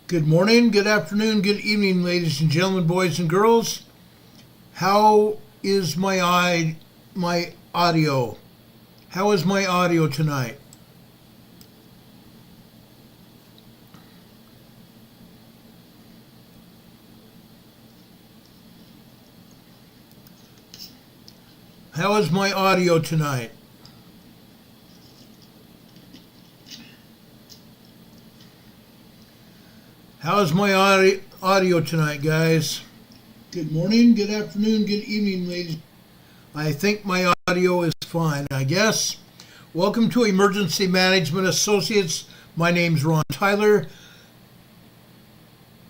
Good morning, good afternoon, good evening, ladies and gentlemen, boys and girls. How is my audio? How is my audio tonight? How is my audio tonight? How's my audio tonight, guys? Good morning, good afternoon, good evening, ladies. I think my audio is fine, I guess. Welcome to Emergency Management Associates. My name's Ron Tyler.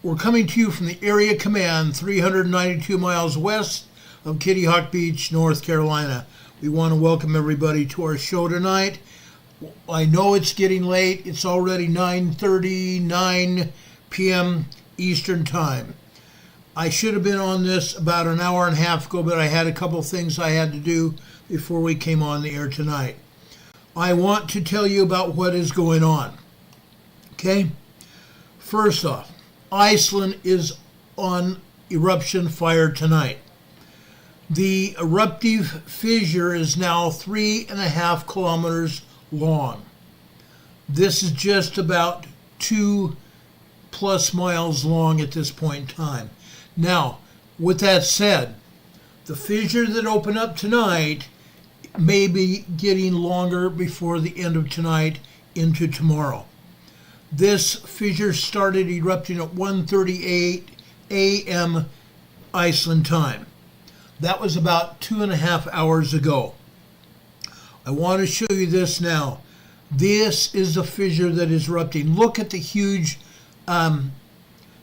We're coming to you from the Area Command, 392 miles west of Kitty Hawk Beach, North Carolina. We want to welcome everybody to our show tonight. I know it's getting late. It's already 9:39 p.m. Eastern Time. I should have been on this about an hour and a half ago, but I had a couple things I had to do before we came on the air tonight. I want to tell you about what is going on. Okay? First off, Iceland is on eruption fire tonight. The eruptive fissure is now 3.5 kilometers long. This is just about 2+ miles long at this point in time. Now, with that said, the fissure that opened up tonight may be getting longer before the end of tonight into tomorrow. This fissure started erupting at 1:38 a.m. Iceland time. That was about 2.5 hours ago. I want to show you this now. This is the fissure that is erupting. Look at the huge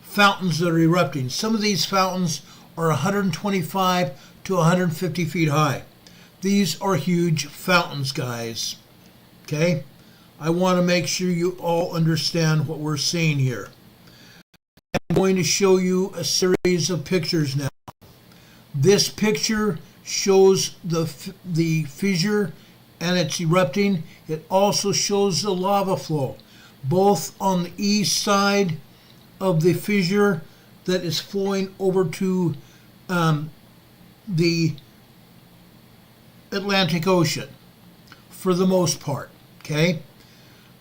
fountains that are erupting. Some of these fountains are 125 to 150 feet high. These are huge fountains, guys. Okay? I want to make sure you all understand what we're seeing here. I'm going to show you a series of pictures now. This picture shows the fissure and it's erupting. It also shows the lava flow, both on the east side of the fissure that is flowing over to the Atlantic Ocean for the most part. Okay?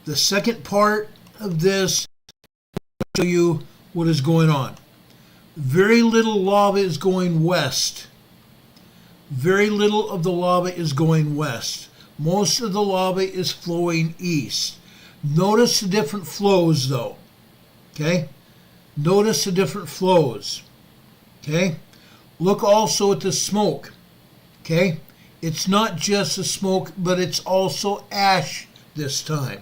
The second part of this will show you what is going on. Very little lava is going west. Very little of the lava is going west. Most of the lava is flowing east. Notice the different flows though. Okay? Notice the different flows. Okay? Look also at the smoke. Okay? It's not just the smoke, but it's also ash this time.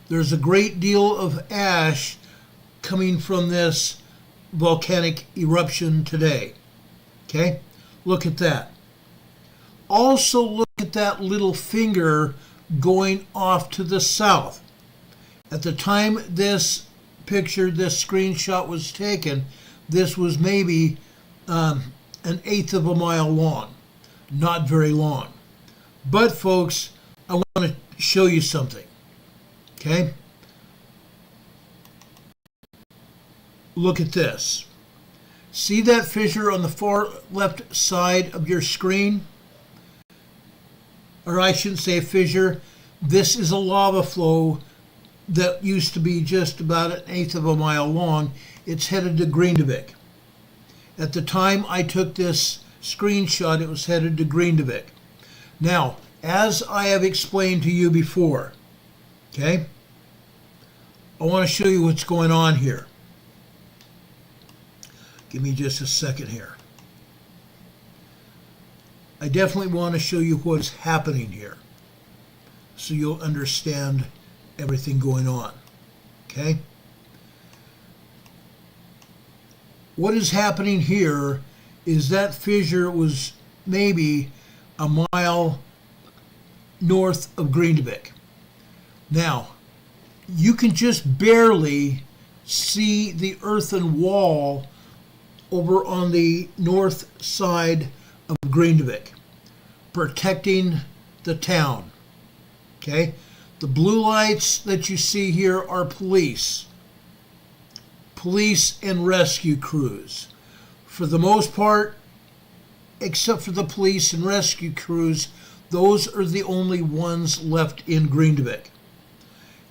There's a great deal of ash coming from this volcanic eruption today. Okay? Look at that. Also look at that little finger going off to the south. At the time this screenshot was taken, this was maybe 1/8 of a mile long. Not very long. But folks, I want to show you something. Okay? Look at this. See that fissure on the far left side of your screen? Or I shouldn't say fissure. This is a lava flow that used to be just about 1/8 of a mile long. It's headed to Grindavik. At the time I took this screenshot, it was headed to Grindavik. Now, as I have explained to you before, okay, I want to show you what's going on here. Give me just a second here. I definitely want to show you what's happening here so you'll understand everything going on. Okay? What is happening here is that fissure was maybe a mile north of Grindavik. Now, you can just barely see the earthen wall over on the north side of Grindavik, protecting the town. Okay? The blue lights that you see here are police. police and rescue crews. For the most part, except for the police and rescue crews, those are the only ones left in Grindavik.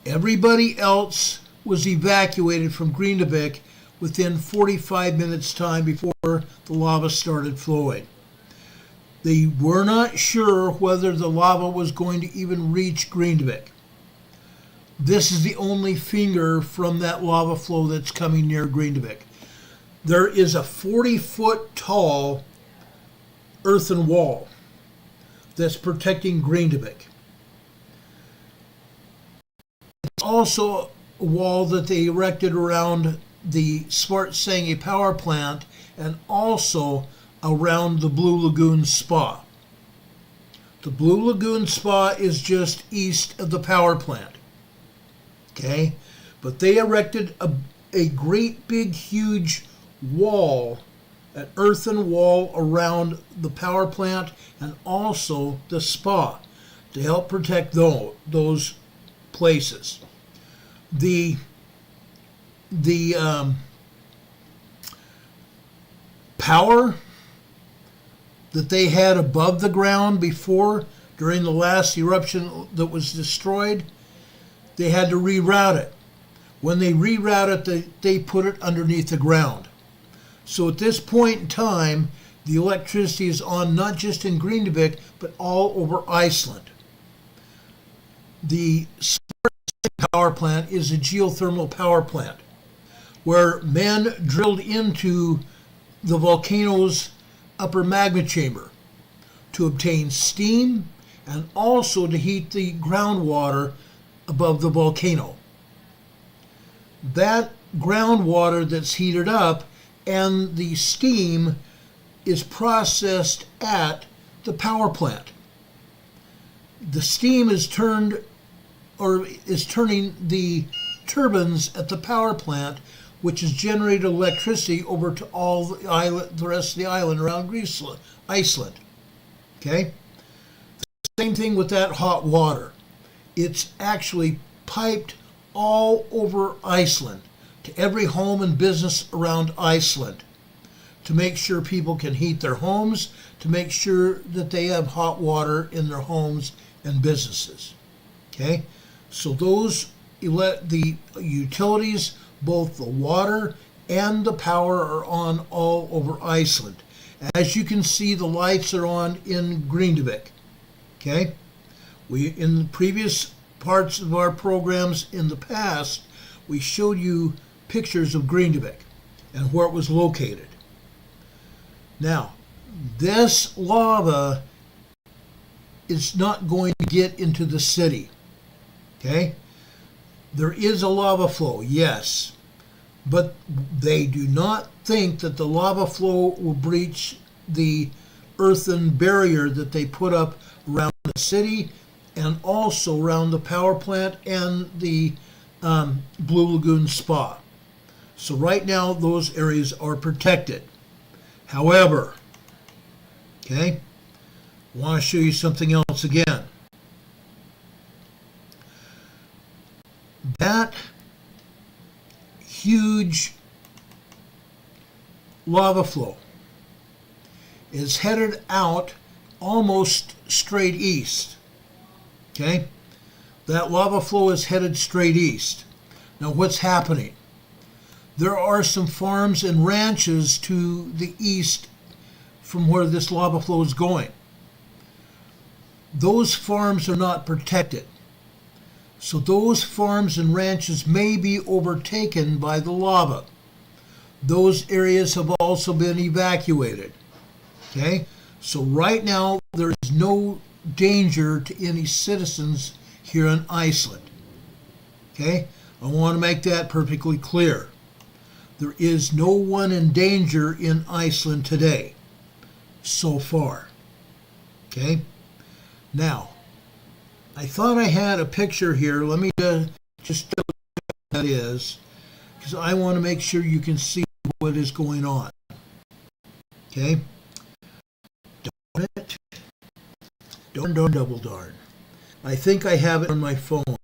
Everybody else was evacuated from Grindavik within 45 minutes time before the lava started flowing. They were not sure whether the lava was going to even reach Grindavik. This is the only finger from that lava flow that's coming near Grindavik. There is a 40-foot tall earthen wall that's protecting Grindavik. It's also a wall that they erected around the Svartsengi power plant and also around the Blue Lagoon Spa. The Blue Lagoon Spa is just east of the power plant. Okay? But they erected a great big huge wall, an earthen wall around the power plant and also the spa to help protect those places. The power that they had above the ground before, during the last eruption that was destroyed, they had to reroute it. When they reroute it, they put it underneath the ground. So at this point in time, the electricity is on not just in Grindavik, but all over Iceland. The power plant is a geothermal power plant where men drilled into the volcano's upper magma chamber to obtain steam and also to heat the groundwater above the volcano. That groundwater that's heated up and the steam is processed at the power plant. The steam is turning the turbines at the power plant, which has generated electricity over to all the rest of the island around Iceland. Okay? Same thing with that hot water. It's actually piped all over Iceland to every home and business around Iceland to make sure people can heat their homes, to make sure that they have hot water in their homes and businesses. Okay? So the utilities, both the water and the power, are on all over Iceland. As you can see, the lights are on in Grindavik. Okay? In the previous parts of our programs in the past, we showed you pictures of Grindavik and where it was located. Now, this lava is not going to get into the city. Okay? There is a lava flow, yes, but they do not think that the lava flow will breach the earthen barrier that they put up around the city and also around the power plant and the Blue Lagoon Spa. So right now, those areas are protected. However, okay, I want to show you something else again. That huge lava flow is headed out almost straight east. Okay? That lava flow is headed straight east. Now what's happening? There are some farms and ranches to the east from where this lava flow is going. Those farms are not protected. So those farms and ranches may be overtaken by the lava. Those areas have also been evacuated. Okay? So right now there is no danger to any citizens here in Iceland. Okay? I want to make that perfectly clear. There is no one in danger in Iceland today, so far. Okay? Now, I thought I had a picture here. Let me just tell you what that is, because I want to make sure you can see what is going on. Okay? Darn it. Darn, double darn. I think I have it on my phone.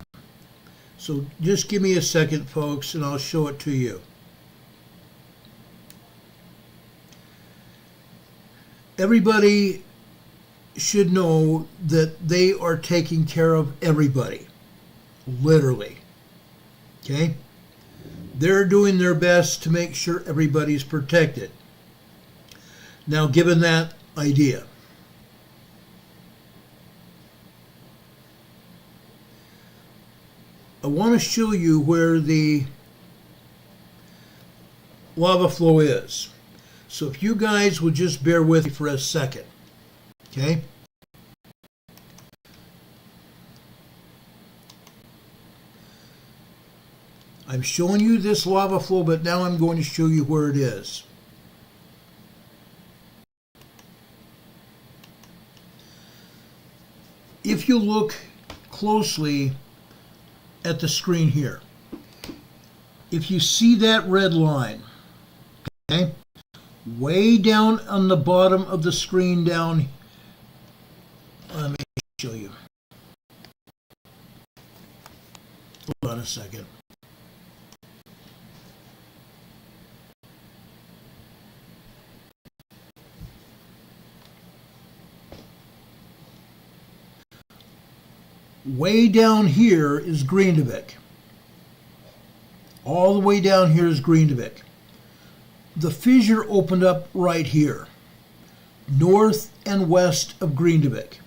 So just give me a second, folks, and I'll show it to you. everybody should know that they are taking care of everybody, literally. Okay? They're doing their best to make sure everybody's protected. Now, given that idea, I want to show you where the lava flow is. So if you guys would just bear with me for a second, okay? I'm showing you this lava flow, but now I'm going to show you where it is. If you look closely at the screen here, if you see that red line, okay, way down on the bottom of the screen down, let me show you. Hold on a second. Way down here is Grindavik. All the way down here is Grindavik. The fissure opened up right here, north and west of Grindavik.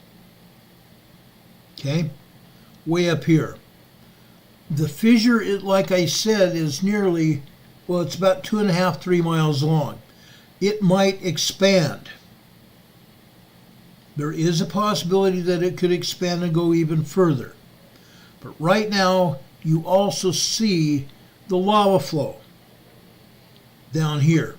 Okay, way up here. The fissure, like I said, is nearly, well, it's about 2.5, 3 miles long. It might expand. There is a possibility that it could expand and go even further. But right now, you also see the lava flow down here.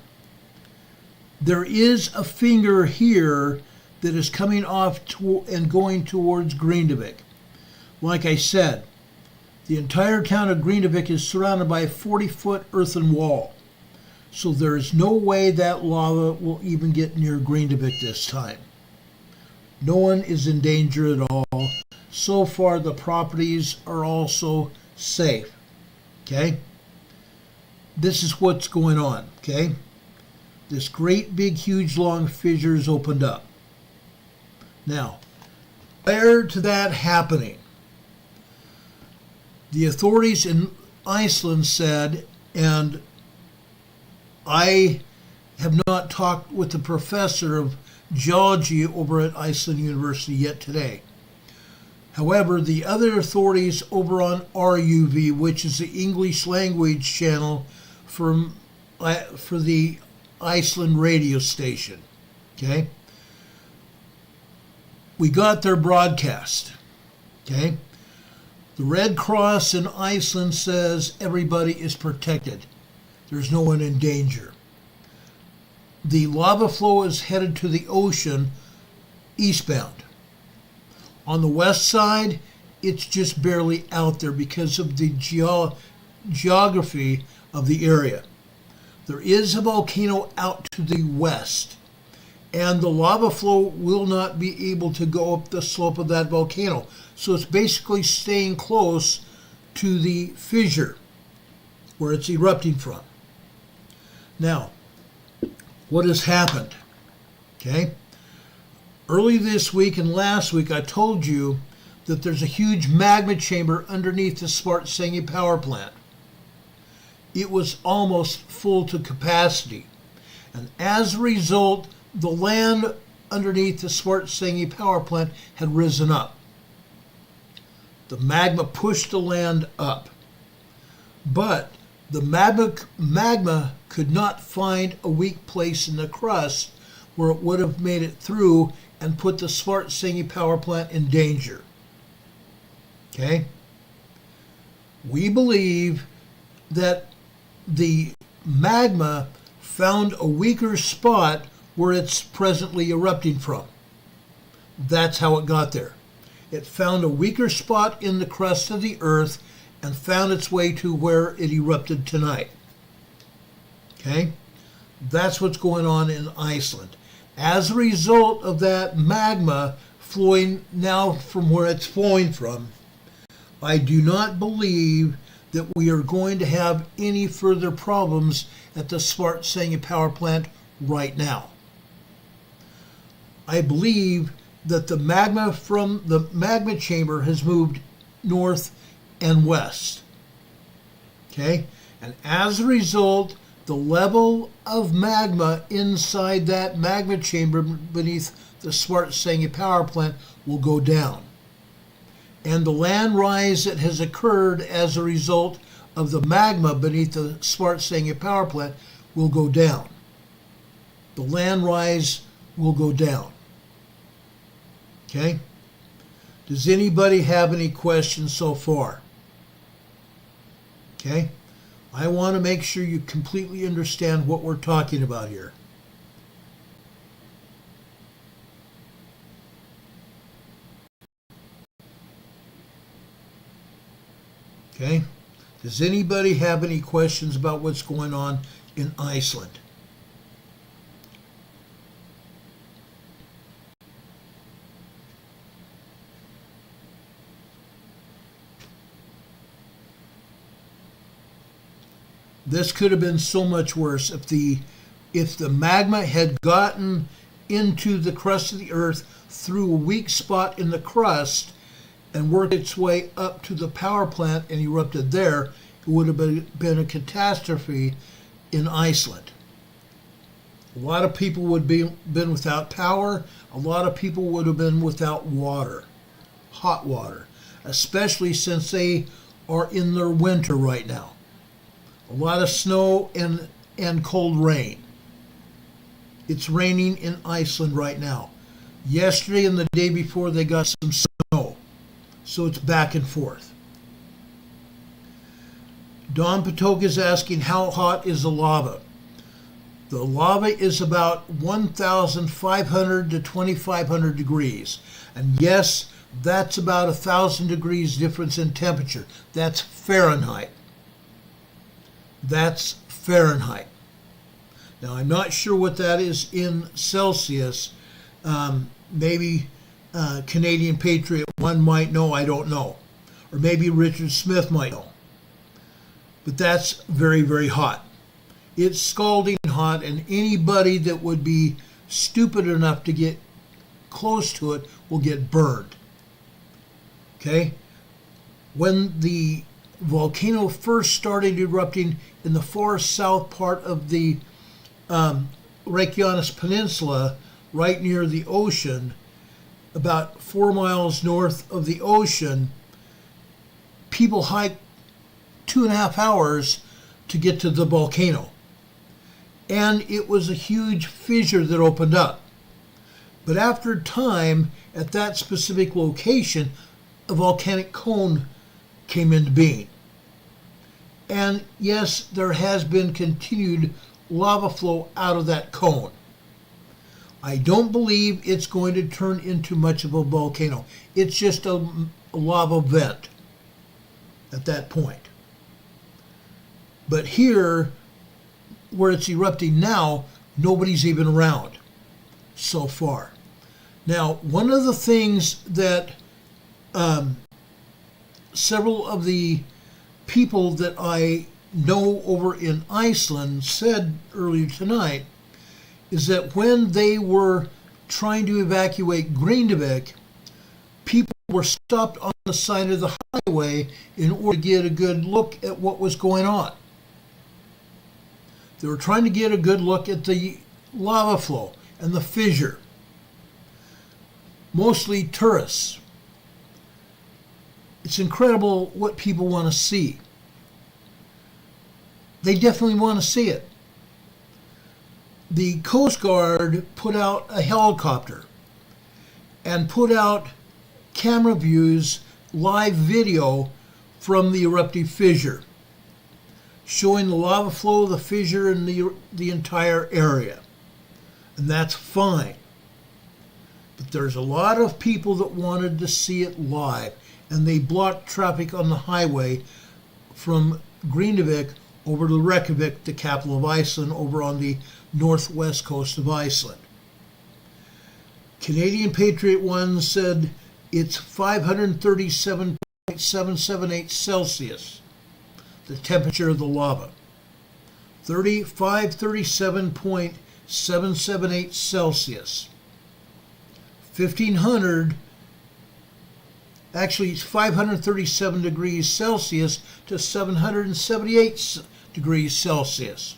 There is a finger here that is coming off and going towards Grindavik. Like I said, the entire town of Grindavik is surrounded by a 40-foot earthen wall. So there is no way that lava will even get near Grindavik this time. No one is in danger at all. So far, the properties are also safe. Okay? This is what's going on. Okay? This great, big, huge, long fissure is opened up. Now, prior to that happening, the authorities in Iceland said, and I have not talked with the professor of geology over at Iceland University yet today. However, the other authorities over on RUV, which is the English language channel for the Iceland radio station, okay? We got their broadcast, okay? The Red Cross in Iceland says everybody is protected. There's no one in danger. The lava flow is headed to the ocean eastbound. On the west side, it's just barely out there because of the geography of the area. There is a volcano out to the west, and the lava flow will not be able to go up the slope of that volcano. So it's basically staying close to the fissure where it's erupting from. Now, what has happened? Okay? Early this week and last week, I told you that there's a huge magma chamber underneath the Svartsengi power plant. It was almost full to capacity. And as a result, the land underneath the Svartsengi power plant had risen up. The magma pushed the land up. But the magma could not find a weak place in the crust where it would have made it through and put the Svartsengi power plant in danger. Okay? We believe that the magma found a weaker spot where it's presently erupting from. That's how it got there. It found a weaker spot in the crust of the earth and found its way to where it erupted tonight. Okay? That's what's going on in Iceland. As a result of that magma flowing now from where it's flowing from, I do not believe that we are going to have any further problems at the Svartsengi power plant right now. I believe that the magma from the magma chamber has moved north and west. Okay? And as a result, the level of magma inside that magma chamber beneath the Svartsengi power plant will go down. And the land rise that has occurred as a result of the magma beneath the Svartsengi power plant will go down. The land rise will go down. Okay? Does anybody have any questions so far? Okay? I want to make sure you completely understand what we're talking about here. Okay? Does anybody have any questions about what's going on in Iceland? This could have been so much worse if the magma had gotten into the crust of the earth through a weak spot in the crust and worked its way up to the power plant and erupted there. It would have been a catastrophe in Iceland. A lot of people would have been without power. A lot of people would have been without water, hot water, especially since they are in their winter right now. A lot of snow and cold rain. It's raining in Iceland right now. Yesterday and the day before they got some snow. So it's back and forth. Don Patok is asking, how hot is the lava? The lava is about 1,500 to 2,500 degrees. And yes, that's about 1,000 degrees difference in temperature. That's Fahrenheit. That's Fahrenheit. Now, I'm not sure what that is in Celsius. Maybe Canadian Patriot One might know, I don't know. Or maybe Richard Smith might know. But that's very, very hot. It's scalding hot, and anybody that would be stupid enough to get close to it will get burned. Okay? When the volcano first started erupting in the far south part of the Reykjanes Peninsula, right near the ocean, about 4 miles north of the ocean, people hiked 2.5 hours to get to the volcano. And it was a huge fissure that opened up. But after time, at that specific location, a volcanic cone came into being. And yes, there has been continued lava flow out of that cone. I don't believe it's going to turn into much of a volcano. It's just a lava vent at that point. But here, where it's erupting now, nobody's even around so far. Now, one of the things that several of the people that I know over in Iceland said earlier tonight is that when they were trying to evacuate Grindavik, people were stopped on the side of the highway in order to get a good look at what was going on. They were trying to get a good look at the lava flow and the fissure. Mostly tourists. It's incredible what people want to see. They definitely want to see it. The Coast Guard put out a helicopter and put out camera views, live video from the eruptive fissure, showing the lava flow, the fissure, and the entire area. And that's fine. But there's a lot of people that wanted to see it live, and they blocked traffic on the highway from Grindavik over to Reykjavik, the capital of Iceland, over on the northwest coast of Iceland. Canadian Patriot One said it's 537.778 Celsius, the temperature of the lava. 537.778 Celsius. 1500, actually it's 537 degrees Celsius to 778 degrees Celsius.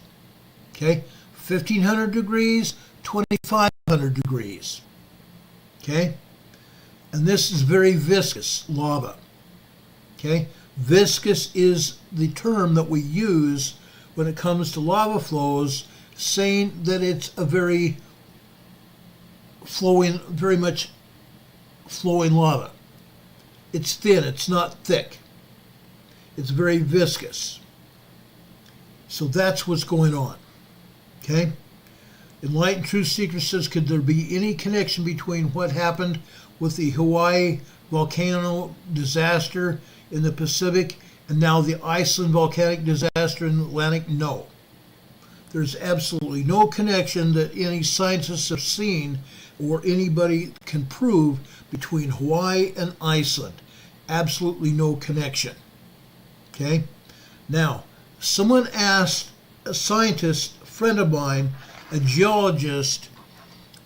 Okay, 1500 degrees, 2500 degrees. Okay, and this is very viscous lava. Okay, viscous is the term that we use when it comes to lava flows, saying that it's a very much flowing lava. It's thin, it's not thick. It's very viscous. So that's what's going on. Okay? Enlightened Truth Seeker says, could there be any connection between what happened with the Hawaii volcano disaster in the Pacific and now the Iceland volcanic disaster in the Atlantic? No. There's absolutely no connection that any scientists have seen or anybody can prove between Hawaii and Iceland. Absolutely no connection. Okay? Now, someone asked a scientist, a friend of mine, a geologist,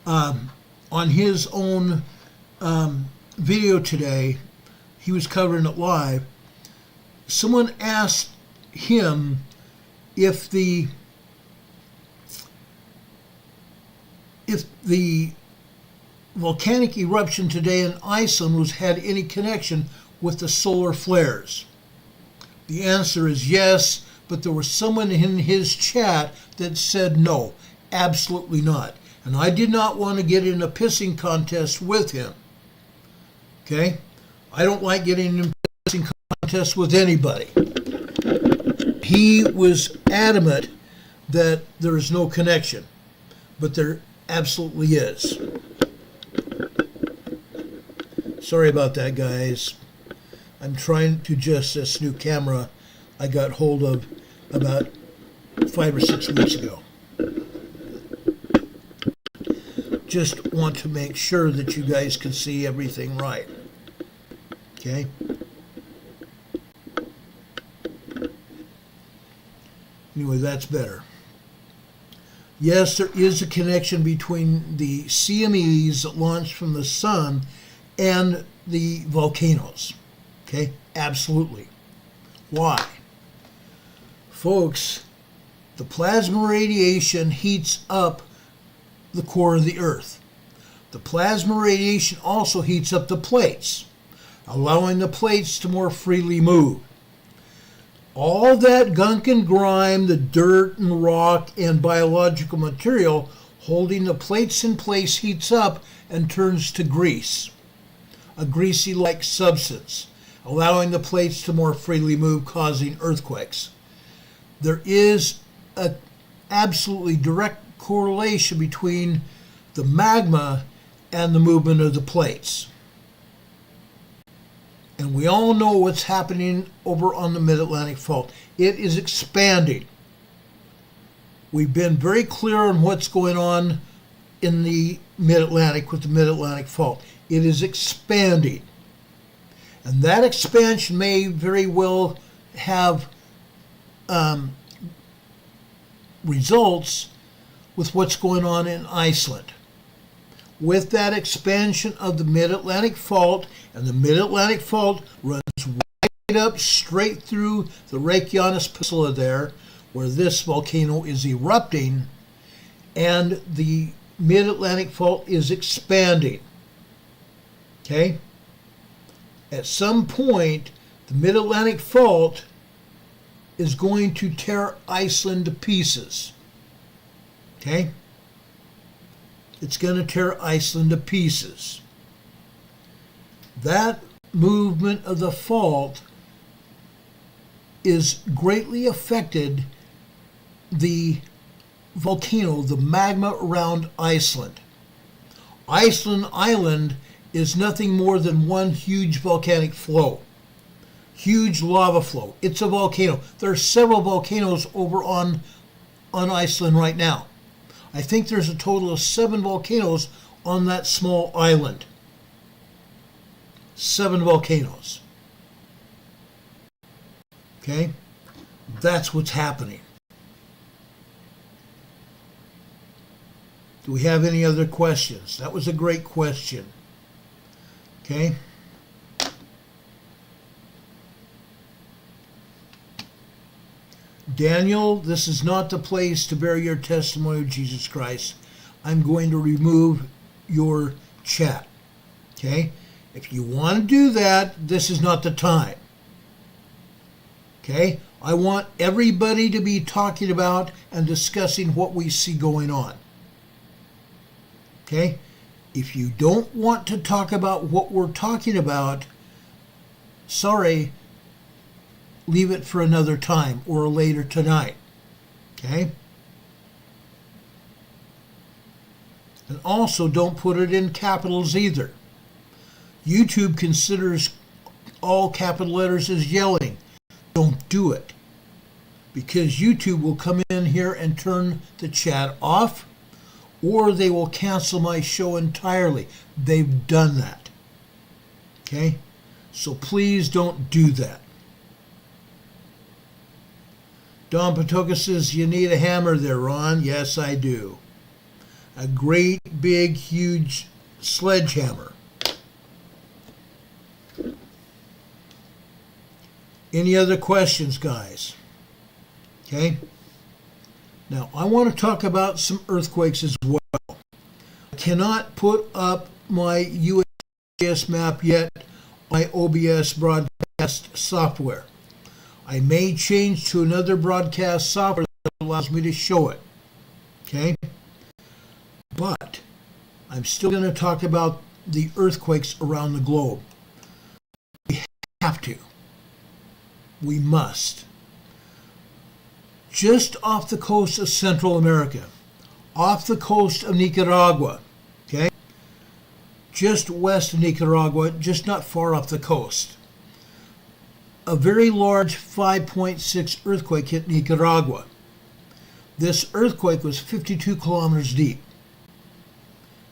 on his own video today, he was covering it live. Someone asked him if the volcanic eruption today in Iceland had any connection with the solar flares. The answer is yes, but there was someone in his chat that said no, absolutely not. And I did not want to get in a pissing contest with him. Okay? I don't like getting in a pissing contest with anybody. He was adamant that there is no connection, but there absolutely is. Sorry about that, guys. I'm trying to adjust this new camera I got hold of about 5 or 6 weeks ago. Just want to make sure that you guys can see everything right. Okay? Anyway, that's better. Yes, there is a connection between the CMEs that launch from the sun and the volcanoes. Okay? Absolutely. Why? Folks, the plasma radiation heats up the core of the Earth. The plasma radiation also heats up the plates, allowing the plates to more freely move. All that gunk and grime, the dirt and rock and biological material holding the plates in place heats up and turns to grease, a greasy-like substance, allowing the plates to more freely move, causing earthquakes. There is an absolutely direct correlation between the magma and the movement of the plates. And we all know what's happening over on the Mid-Atlantic Fault. It is expanding. We've been very clear on what's going on in the Mid-Atlantic with the Mid-Atlantic Fault. It is expanding. And that expansion may very well have results with what's going on in Iceland. With that expansion of the Mid-Atlantic Fault, and the Mid-Atlantic Fault runs right up straight through the Reykjanes Peninsula there, where this volcano is erupting, and the Mid-Atlantic Fault is expanding. Okay? At some point, the Mid-Atlantic Fault is going to tear Iceland to pieces. Okay? It's going to tear Iceland to pieces. That movement of the fault is greatly affected the volcano, the magma around Iceland. Iceland Island is nothing more than one huge volcanic flow. Huge lava flow. It's a volcano. There are several volcanoes over on Iceland right now. I think there's a total of 7 volcanoes on that small island. 7 volcanoes. Okay? That's what's happening. Do we have any other questions? That was a great question. Okay? Daniel, this is not the place to bear your testimony of Jesus Christ. I'm going to remove your chat. Okay? If you want to do that, this is not the time. Okay? I want everybody to be talking about and discussing what we see going on. Okay? If you don't want to talk about what we're talking about, sorry, leave it for another time or later tonight. Okay? And also don't put it in capitals either. YouTube considers all capital letters as yelling. Don't do it. Because YouTube will come in here and turn the chat off, or they will cancel my show entirely. They've done that. Okay? So please don't do that. Don Patoka says, you need a hammer there, Ron. Yes, I do. A great, big, huge sledgehammer. Any other questions, guys? Okay. Now, I want to talk about some earthquakes as well. I cannot put up my USGS map yet on my OBS broadcast software. I may change to another broadcast software that allows me to show it. Okay? But I'm still going to talk about the earthquakes around the globe. We have to. We must. Just off the coast of Central America, off the coast of Nicaragua, okay? Just west of Nicaragua, just not far off the coast. A very large 5.6 earthquake hit Nicaragua. This earthquake was 52 kilometers deep,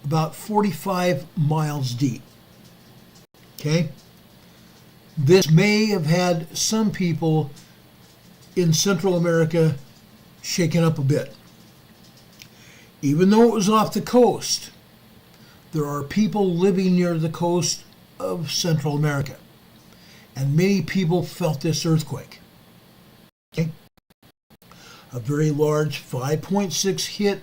about 45 miles deep. Okay? This may have had some people in Central America shaken up a bit. Even though it was off the coast, there are people living near the coast of Central America. And many people felt this earthquake. Okay? A very large 5.6 hit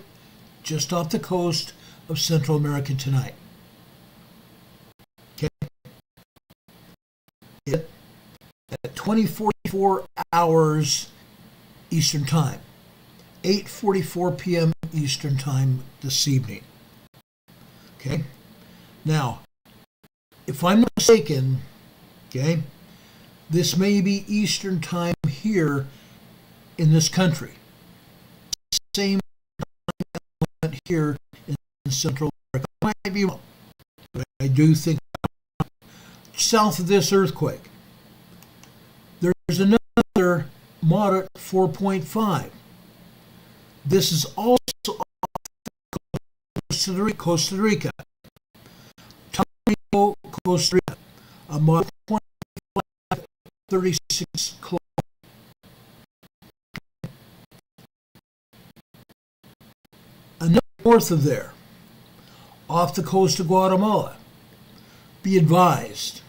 just off the coast of Central America tonight. Okay? It at 20:44 hours Eastern Time, 8:44 p.m. Eastern Time this evening. Okay? Now, if I'm not mistaken, okay, this may be Eastern Time here in this country. Same element here in Central America. I might be wrong, but I do think south of this earthquake, there's another moderate 4.5. This is also off Costa Rica. Tamarindo, Costa Rica. A moderate 36 kilometers. Another north of there, off the coast of Guatemala. Be advised,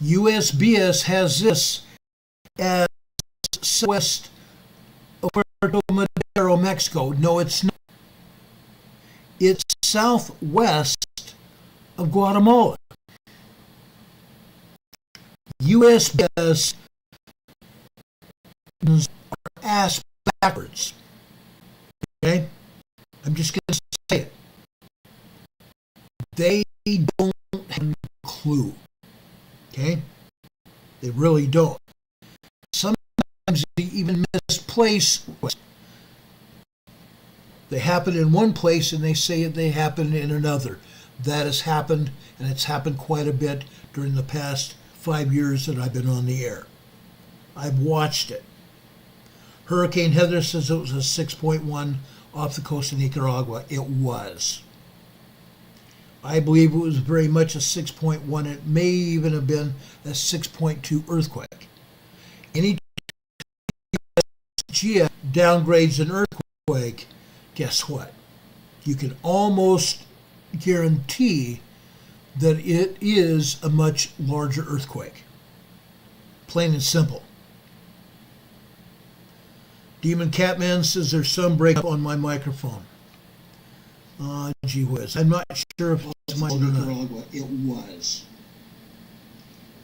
USGS has this as southwest of Puerto Madero, Mexico. No, it's not. It's southwest of Guatemala. USGS are ass backwards. Okay? I'm just going to say it. They don't have a clue. Okay? They really don't. Sometimes they even misplace. They happen in one place and they say they happen in another. That has happened, and it's happened quite a bit during the past 5 years that I've been on the air. I've watched it. Hurricane Heather says it was a 6.1 off the coast of Nicaragua. It was. I believe it was very much a 6.1. It may even have been a 6.2 earthquake. Any USGS downgrades an earthquake, guess what? You can almost guarantee that it is a much larger earthquake. Plain and simple. Demon Catman says there's some breakup on my microphone. Gee whiz. I'm not sure if it's my or not. It was.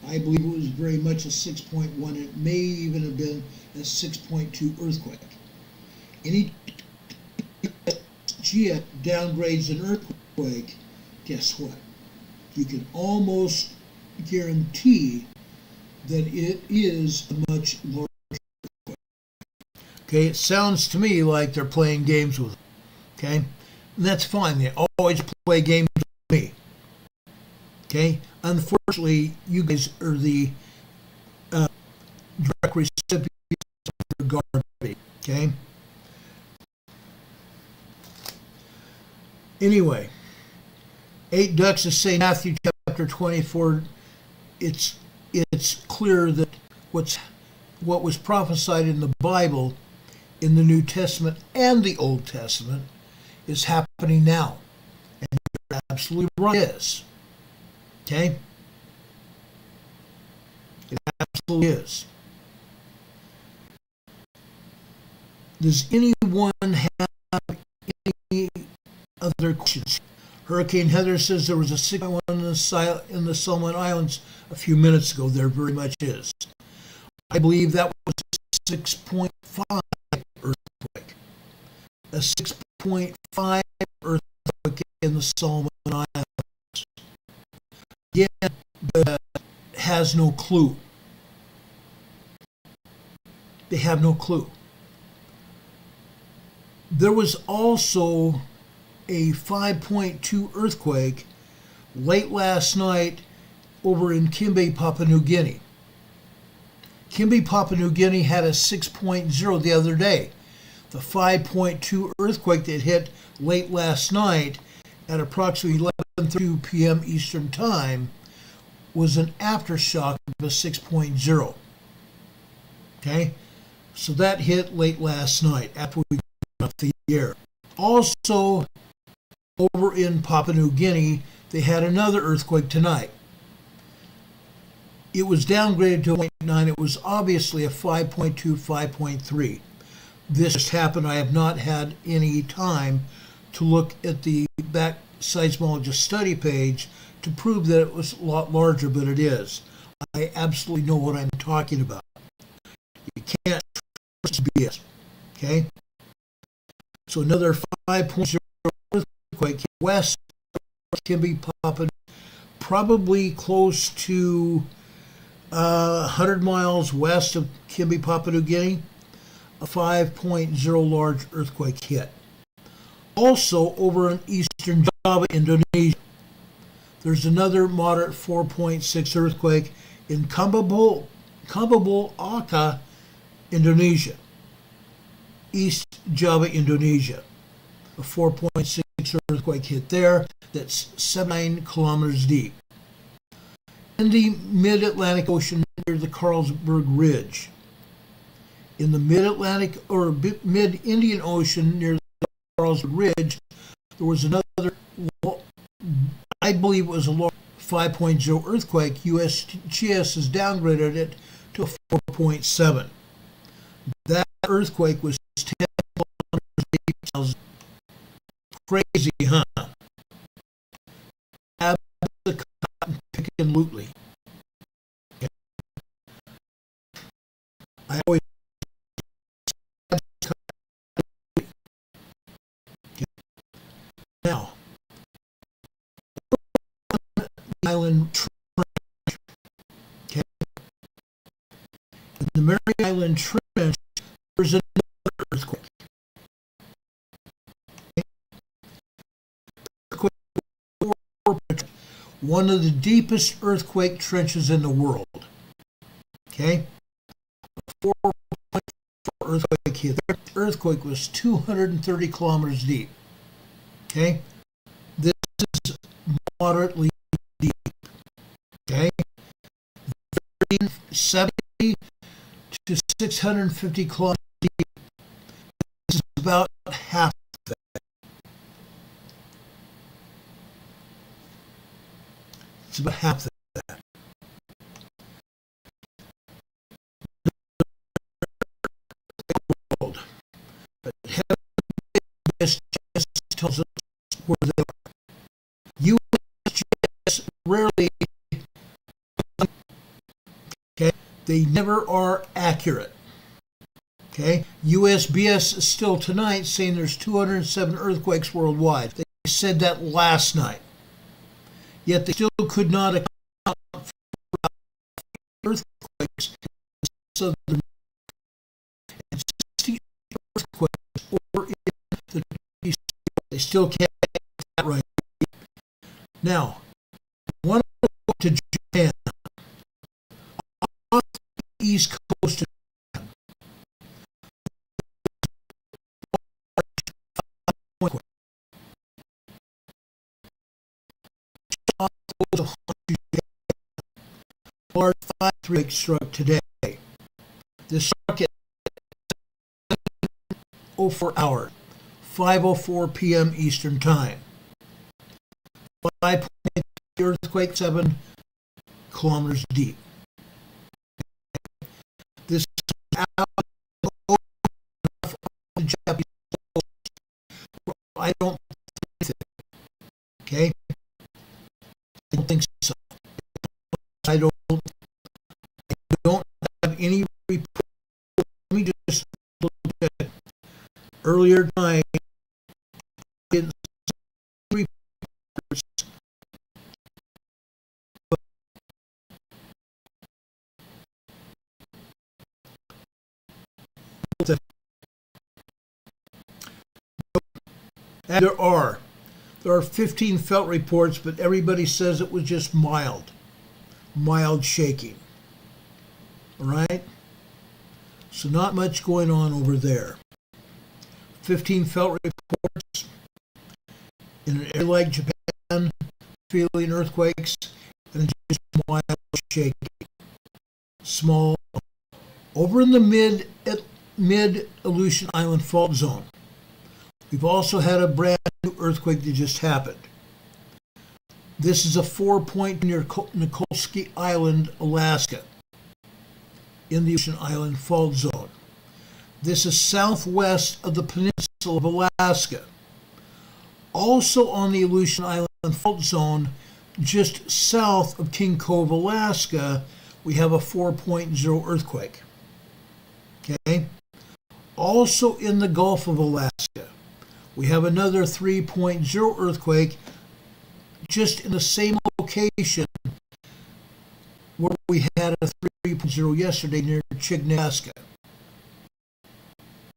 I believe it was very much a 6.1. It may even have been a 6.2 earthquake. Any GEOMagnetic downgrades an earthquake, guess what? You can almost guarantee that it is a much larger earthquake. Okay, it sounds to me like they're playing games with it. Okay? And that's fine. They always play games with me. Okay? Unfortunately, you guys are the direct recipients of their garbage. Okay? Anyway, 8 Ducks is saying Matthew chapter 24, it's clear that what was prophesied in the Bible, in the New Testament and the Old Testament, is happening now. And you're absolutely right, it is. Okay? It absolutely is. Does anyone have any other questions? Hurricane Heather says there was a 6.1 in the Solomon Islands a few minutes ago. There very much is. I believe that was a 6.5 earthquake. A 6.5 earthquake in the Solomon Islands. Again, has no clue. They have no clue. There was also a 5.2 earthquake late last night over in Kimball, Papua New Guinea. Kimball, Papua New Guinea had a 6.0 the other day. The 5.2 earthquake that hit late last night at approximately 11:32 p.m. Eastern Time was an aftershock of a 6.0. Okay? So that hit late last night after we got off the air. Also, over in Papua New Guinea, they had another earthquake tonight. It was downgraded to a 0.9. It was obviously a 5.2, 5.3. This just happened. I have not had any time to look at the back seismologist study page to prove that it was a lot larger, but it is. I absolutely know what I'm talking about. You can't trust BS. Okay? So another 5.0 earthquake west can be popping, probably close to 100 miles west of Kimball, Papua New Guinea. A 5.0 large earthquake hit. Also over in eastern Java, Indonesia, there's another moderate 4.6 earthquake in Kimball, Aka, Indonesia. East Java, Indonesia. A 4.6 earthquake hit there that's 79 kilometers deep. In the mid-Atlantic Ocean near the Carlsberg Ridge. In the mid-Atlantic or mid-Indian Ocean near the Carlsberg Ridge, there was another, I believe it was a large 5.0 earthquake. USGS has downgraded it to a 4.7. That earthquake was 10 kilometers deep. Crazy, huh? Absolutely. Okay. I always okay. Now Island Trench. Okay. In the Mary Island Trench, there's another earthquake. One of the deepest earthquake trenches in the world. Okay? A 4.4 earthquake here. The earthquake was 230 kilometers deep. Okay? This is moderately deep. Okay? 70 to 650 kilometers deep. This is about half that. about half that. But USGS tells us where they are. USGS rarely, okay, they never are accurate. Okay, USBS is still tonight saying there's 207 earthquakes worldwide. They said that last night. Yet they still could not account for earthquakes in southern and 60 earthquakes or in the East. They still can't get that right. Now, I want to go to Japan. Off the east coast of large 5.3 struck today. This struck at 04 hours, 5:04 p.m. Eastern Time. 5.3 earthquake, 7 kilometers deep. This is out of the Japanese coast. I don't think, okay? I don't think so. I don't have any report. Let me just look at it. Earlier tonight, I didn't see reports. And there are 15 felt reports, but everybody says it was just mild shaking. All right? So not much going on over there. 15 felt reports in an area like Japan, feeling earthquakes, and just mild shaking. Small. Over in the mid-Aleutian Island fault zone, we've also had a brand new earthquake that just happened. This is a 4-point near Nikolsky Island, Alaska, in the Aleutian Island fault zone. This is southwest of the peninsula of Alaska. Also on the Aleutian Island fault zone, just south of King Cove, Alaska, we have a 4.0 earthquake. Okay? Also in the Gulf of Alaska, we have another 3.0 earthquake just in the same location where we had a 3.0 yesterday near Chignaska.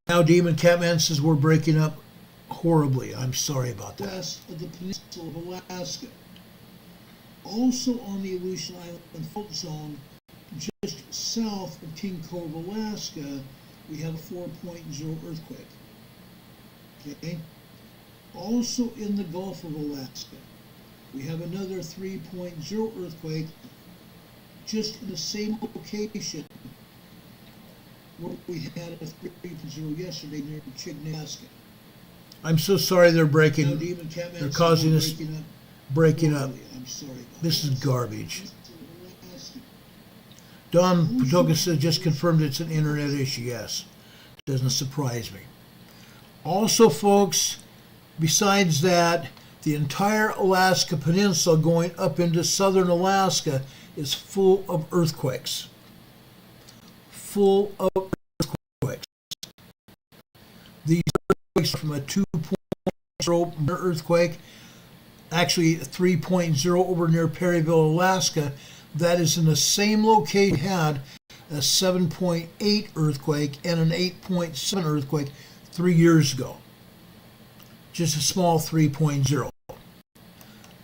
Now Demon Catman says we're breaking up horribly. I'm sorry about that. West of the peninsula of Alaska. Also on the Aleutian Island fault zone, just south of King Cove, Alaska, we have a 4.0 earthquake. Okay? Also in the Gulf of Alaska, we have another 3.0 earthquake just in the same location where we had a 3.0 yesterday near Chignaska. I'm so sorry they're breaking. Now, Demon Catman, They're causing us breaking up. I'm sorry. This is garbage. Don Patoka says just confirmed it's an internet issue. Yes, doesn't surprise me. Also, folks, besides that, the entire Alaska Peninsula going up into southern Alaska is full of earthquakes. Full of earthquakes. These earthquakes are from a 2.0 earthquake, actually 3.0 over near Perryville, Alaska. That is in the same location we had a 7.8 earthquake and an 8.7 earthquake 3 years ago. Just a small 3.0.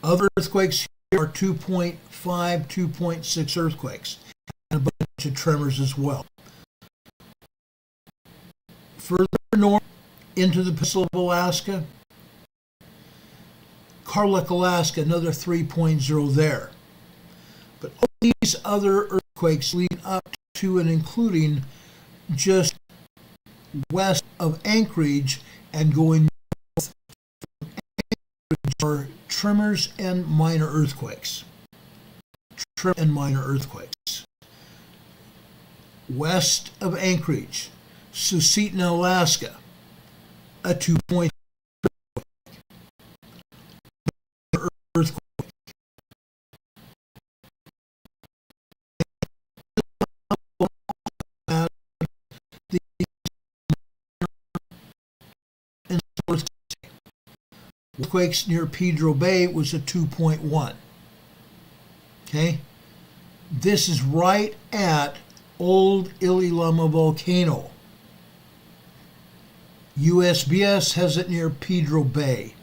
Other earthquakes here are 2.5, 2.6 earthquakes, and a bunch of tremors as well. Further north into the peninsula of Alaska, Karluk, Alaska, another 3.0 there. But all these other earthquakes lead up to and including just west of Anchorage and going north from Anchorage are tremors and minor earthquakes. tremor and minor earthquakes. West of Anchorage, Susitna, Alaska, a 2.0 earthquake. Earthquakes near Pedro Bay was a 2.1. Okay? This is right at Old Ililama volcano. USBS has it near Pedro Bay.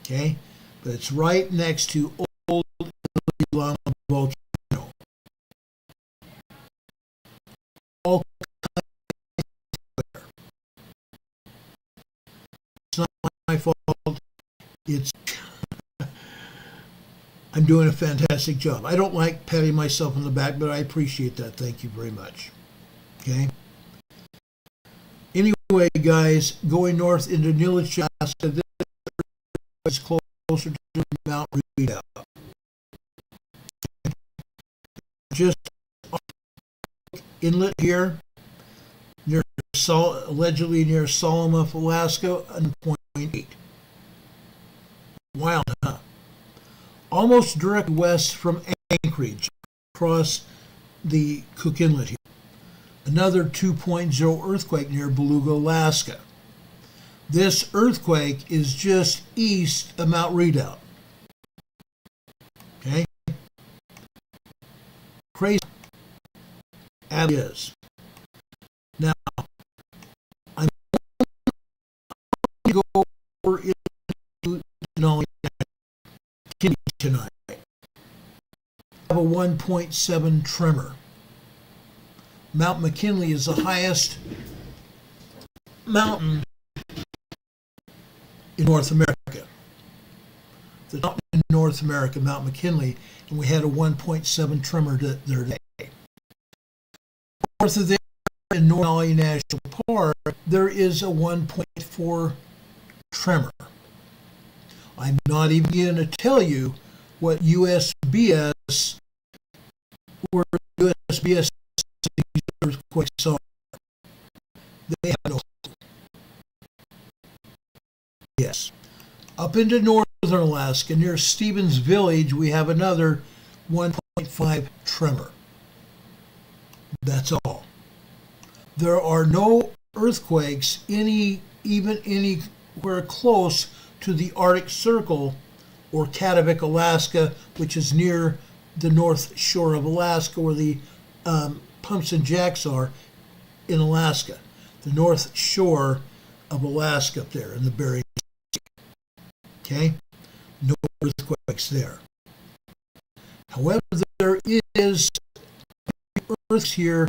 Okay? But it's right next to Old Ililama volcano. All it's not my fault. It's I'm doing a fantastic job. I don't like patting myself on the back, but I appreciate that. Thank you very much. Okay. Anyway, guys, going north into Nilish, Alaska, this is closer to Mount Redoubt. Just inlet here, near allegedly near Solomon, Alaska, 1.8. Wild, huh? Almost direct west from Anchorage, across the Cook Inlet here. Another 2.0 earthquake near Beluga, Alaska. This earthquake is just east of Mount Redoubt. Okay? Crazy as it is. Now, I'm going to go over into knowledge tonight. I have a 1.7 tremor. Mount McKinley is the highest mountain in North America. The mountain in North America, Mount McKinley, and we had a 1.7 tremor there today. North of there, in North Maui National Park, there is a 1.4 tremor. I'm not even going to tell you what USBS, where USBS earthquakes are. They have no clue. Yes. Up into northern Alaska, near Stevens Village, we have another 1.5 tremor. That's all. There are no earthquakes even anywhere close to the Arctic Circle or Katavik, Alaska, which is near the north shore of Alaska, where the pumps and jacks are in Alaska. The north shore of Alaska up there in the Bering Sea. Okay? No earthquakes there. However, there is earthquakes here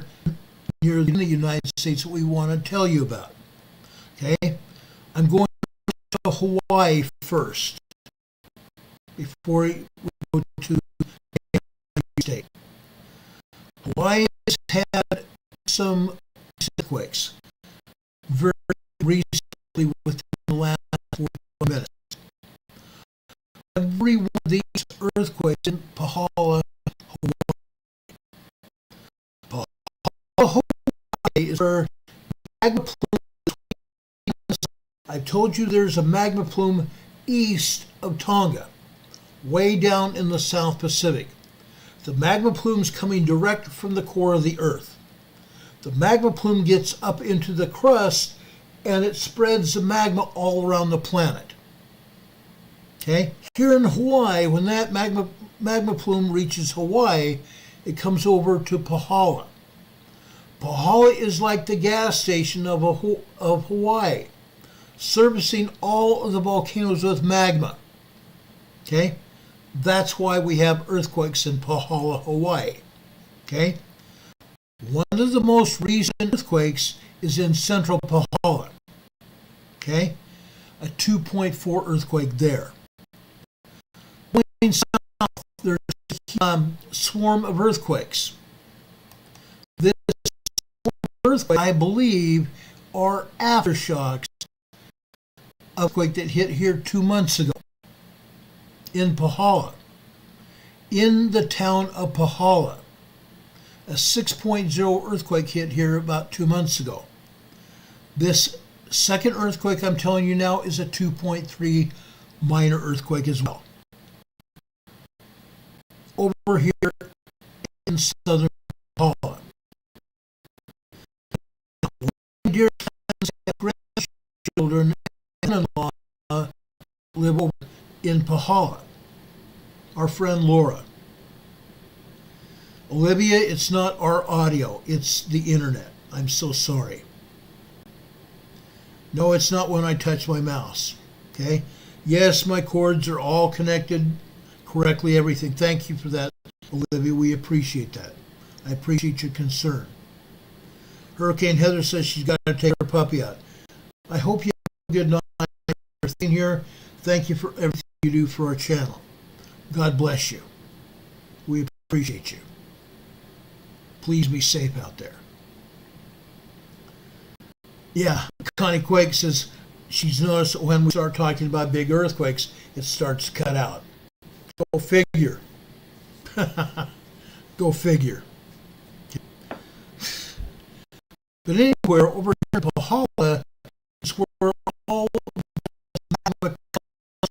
near the United States that we want to tell you about. Okay? I'm going to Hawaii first before we go to the state. Hawaii has had some earthquakes very recently within the last 45 minutes. Every one of these earthquakes in Pahala, Hawaii. Pahala, Hawaii is where magma plume. I told you there's a magma plume east of Tonga, way down in the South Pacific. The magma plume's coming direct from the core of the Earth. The magma plume gets up into the crust and it spreads the magma all around the planet. Okay? Here in Hawaii, when that magma plume reaches Hawaii, it comes over to Pahala. Pahala is like the gas station of Hawaii, servicing all of the volcanoes with magma. Okay? That's why we have earthquakes in Pahala, Hawaii. Okay? One of the most recent earthquakes is in central Pahala. Okay? A 2.4 earthquake there. Going south, there's a swarm of earthquakes. This earthquake, I believe, are aftershocks of earthquake that hit here 2 months ago in Pahala. in the town of Pahala. A 6.0 earthquake hit here about 2 months ago. This second earthquake I'm telling you now is a 2.3 minor earthquake as well. Over here in southern Pahala. Dear friends, grandchildren, and in-law live over in Pahala. Our friend Laura. Olivia, it's not our audio, it's the internet. I'm so sorry. No, it's not when I touch my mouse. Okay? Yes, my cords are all connected correctly, everything. Thank you for that, Olivia. We appreciate that. I appreciate your concern. Hurricane Heather says she's got to take her puppy out. I hope you have a good night. Everything here. Thank you for everything you do for our channel. God bless you. We appreciate you. Please be safe out there. Yeah, Connie Quake says she's noticed that when we start talking about big earthquakes, it starts to cut out. Go figure. Go figure. But anywhere over here in Pahala is where all the magma comes.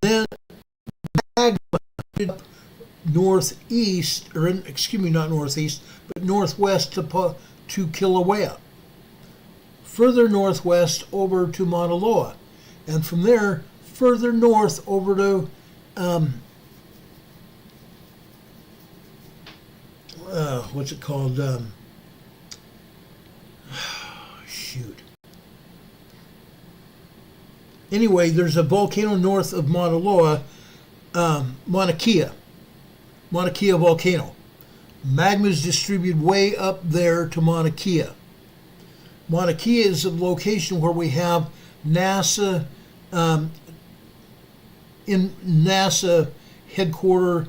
Then magma northeast, or not northeast, but northwest to Kilauea. Further northwest over to Mauna Loa. And from there, further north over to what's it called? Shoot. Anyway, there's a volcano north of Mauna Loa, Mauna Kea volcano. Magma is distributed way up there to Mauna Kea. Mauna Kea is a location where we have NASA in NASA headquarter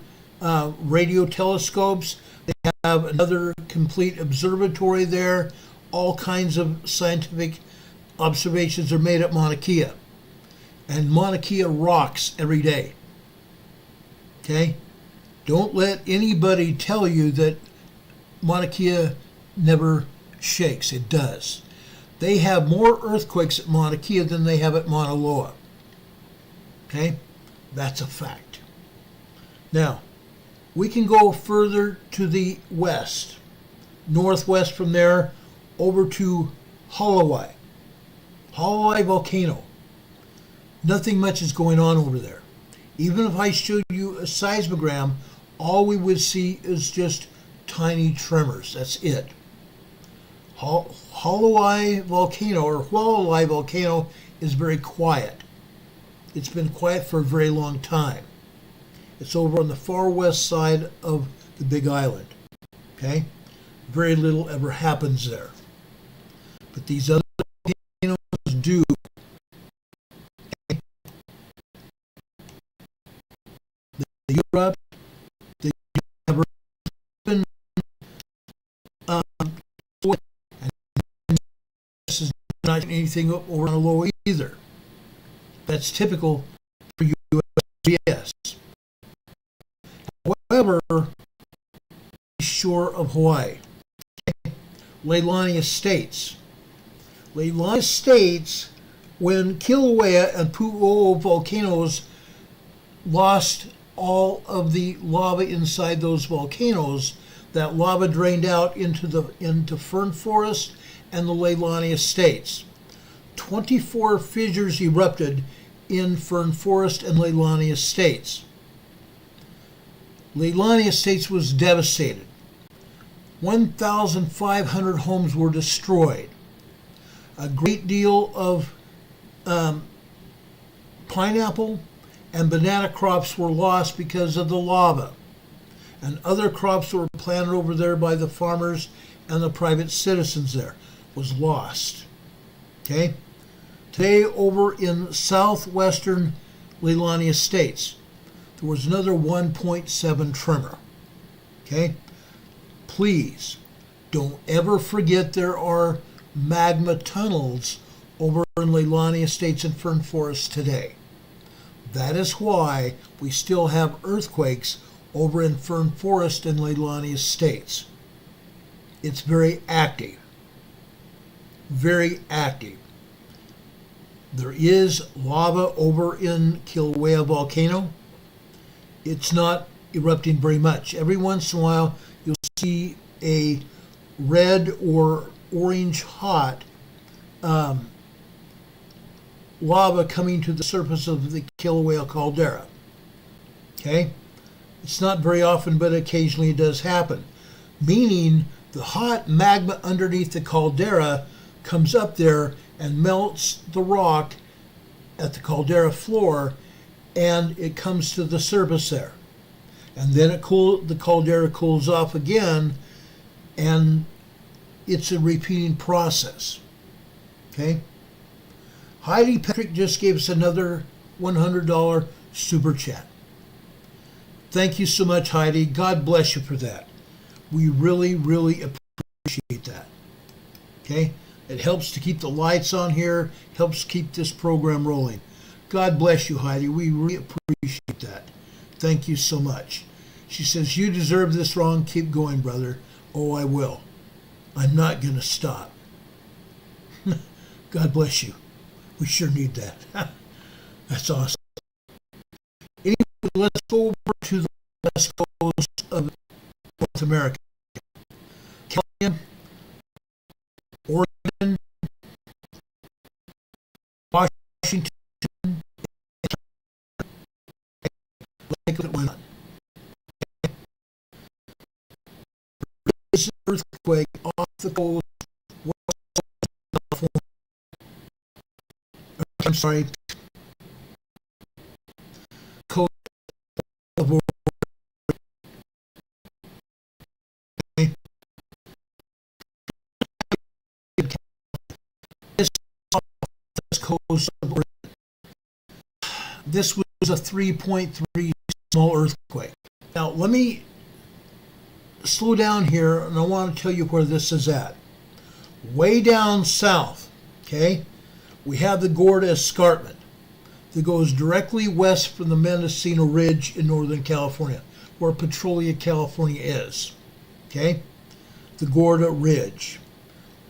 radio telescopes. They have another complete observatory there. All kinds of scientific observations are made at Mauna Kea. And Mauna Kea rocks every day. Okay? Don't let anybody tell you that Mauna Kea never shakes. It does. They have more earthquakes at Mauna Kea than they have at Mauna Loa. Okay? That's a fact. Now, we can go further to the west. Northwest from there, over to Hawaii. Hawaii volcano. Nothing much is going on over there. Even if I showed you a seismogram, all we would see is just tiny tremors. That's it. Hawaii volcano, or Hualawai volcano, is very quiet. It's been quiet for a very long time. It's over on the far west side of the Big Island. Okay? Very little ever happens there. But these other volcanoes do. They erupt. They never been and this is not anything over on a low either. That's typical for USGS. However, shore of Hawaii. Leilani Estates. Leilani Estates, when Kilauea and Pu'o volcanoes lost all of the lava inside those volcanoes, that lava drained out into fern forest and the Leilani Estates. 24 fissures erupted in fern forest and Leilani Estates. Leilani Estates was devastated. 1,500 homes were destroyed. A great deal of pineapple and banana crops were lost because of the lava. And other crops that were planted over there by the farmers and the private citizens there was lost. Okay? Today, over in southwestern Leilani Estates, there was another 1.7 tremor. Okay? Please, don't ever forget there are magma tunnels over in Leilani Estates and Fern Forest today. That is why we still have earthquakes over in Fern Forest and Leilani Estates. It's very active. Very active. There is lava over in Kilauea volcano. It's not erupting very much. Every once in a while, you'll see a red or orange hot lava coming to the surface of the Kilauea caldera. Okay? It's not very often, but occasionally it does happen. Meaning the hot magma underneath the caldera comes up there and melts the rock at the caldera floor, and it comes to the surface there. And then the caldera cools off again, and it's a repeating process. Okay? Heidi Patrick just gave us another $100 super chat. Thank you so much, Heidi. God bless you for that. We really, really appreciate that. Okay? It helps to keep the lights on here, helps keep this program rolling. God bless you, Heidi. We really appreciate that. Thank you so much. She says, you deserve this, Ron. Keep going, brother. Oh, I will. I'm not going to stop. God bless you. We sure need that. That's awesome. Anyway, let's go over to the west coast of North America. California, Oregon, Washington, There is an earthquake off the coast, west of California. I'm sorry, coast of Oregon. Coast of Oregon. This was a 3.3 small earthquake. Now, let me slow down here, and I want to tell you where this is at. Way down south, okay, we have the Gorda Escarpment that goes directly west from the Mendocino Ridge in Northern California, where Petrolia, California is, okay? The Gorda Ridge.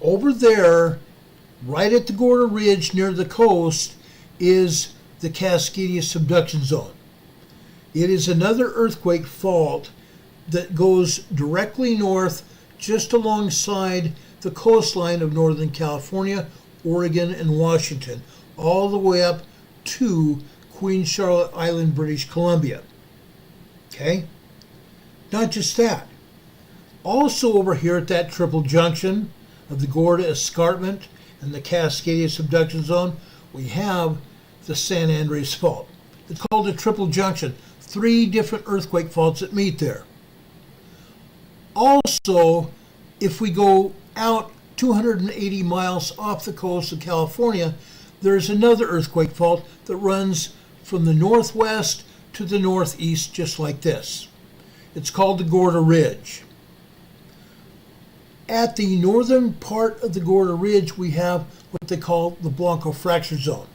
Over there, right at the Gorda Ridge near the coast, is the Cascadia Subduction Zone. It is another earthquake fault that goes directly north, just alongside the coastline of Northern California, Oregon, and Washington, all the way up to Queen Charlotte Island, British Columbia. Okay? Not just that. Also over here at that triple junction of the Gorda Escarpment and the Cascadia Subduction Zone, we have the San Andreas Fault. It's called a triple junction. 3 different earthquake faults that meet there. Also, if we go out 280 miles off the coast of California, there's another earthquake fault that runs from the northwest to the northeast, just like this. It's called the Gorda Ridge. At the northern part of the Gorda Ridge, we have what they call the Blanco Fracture Zone.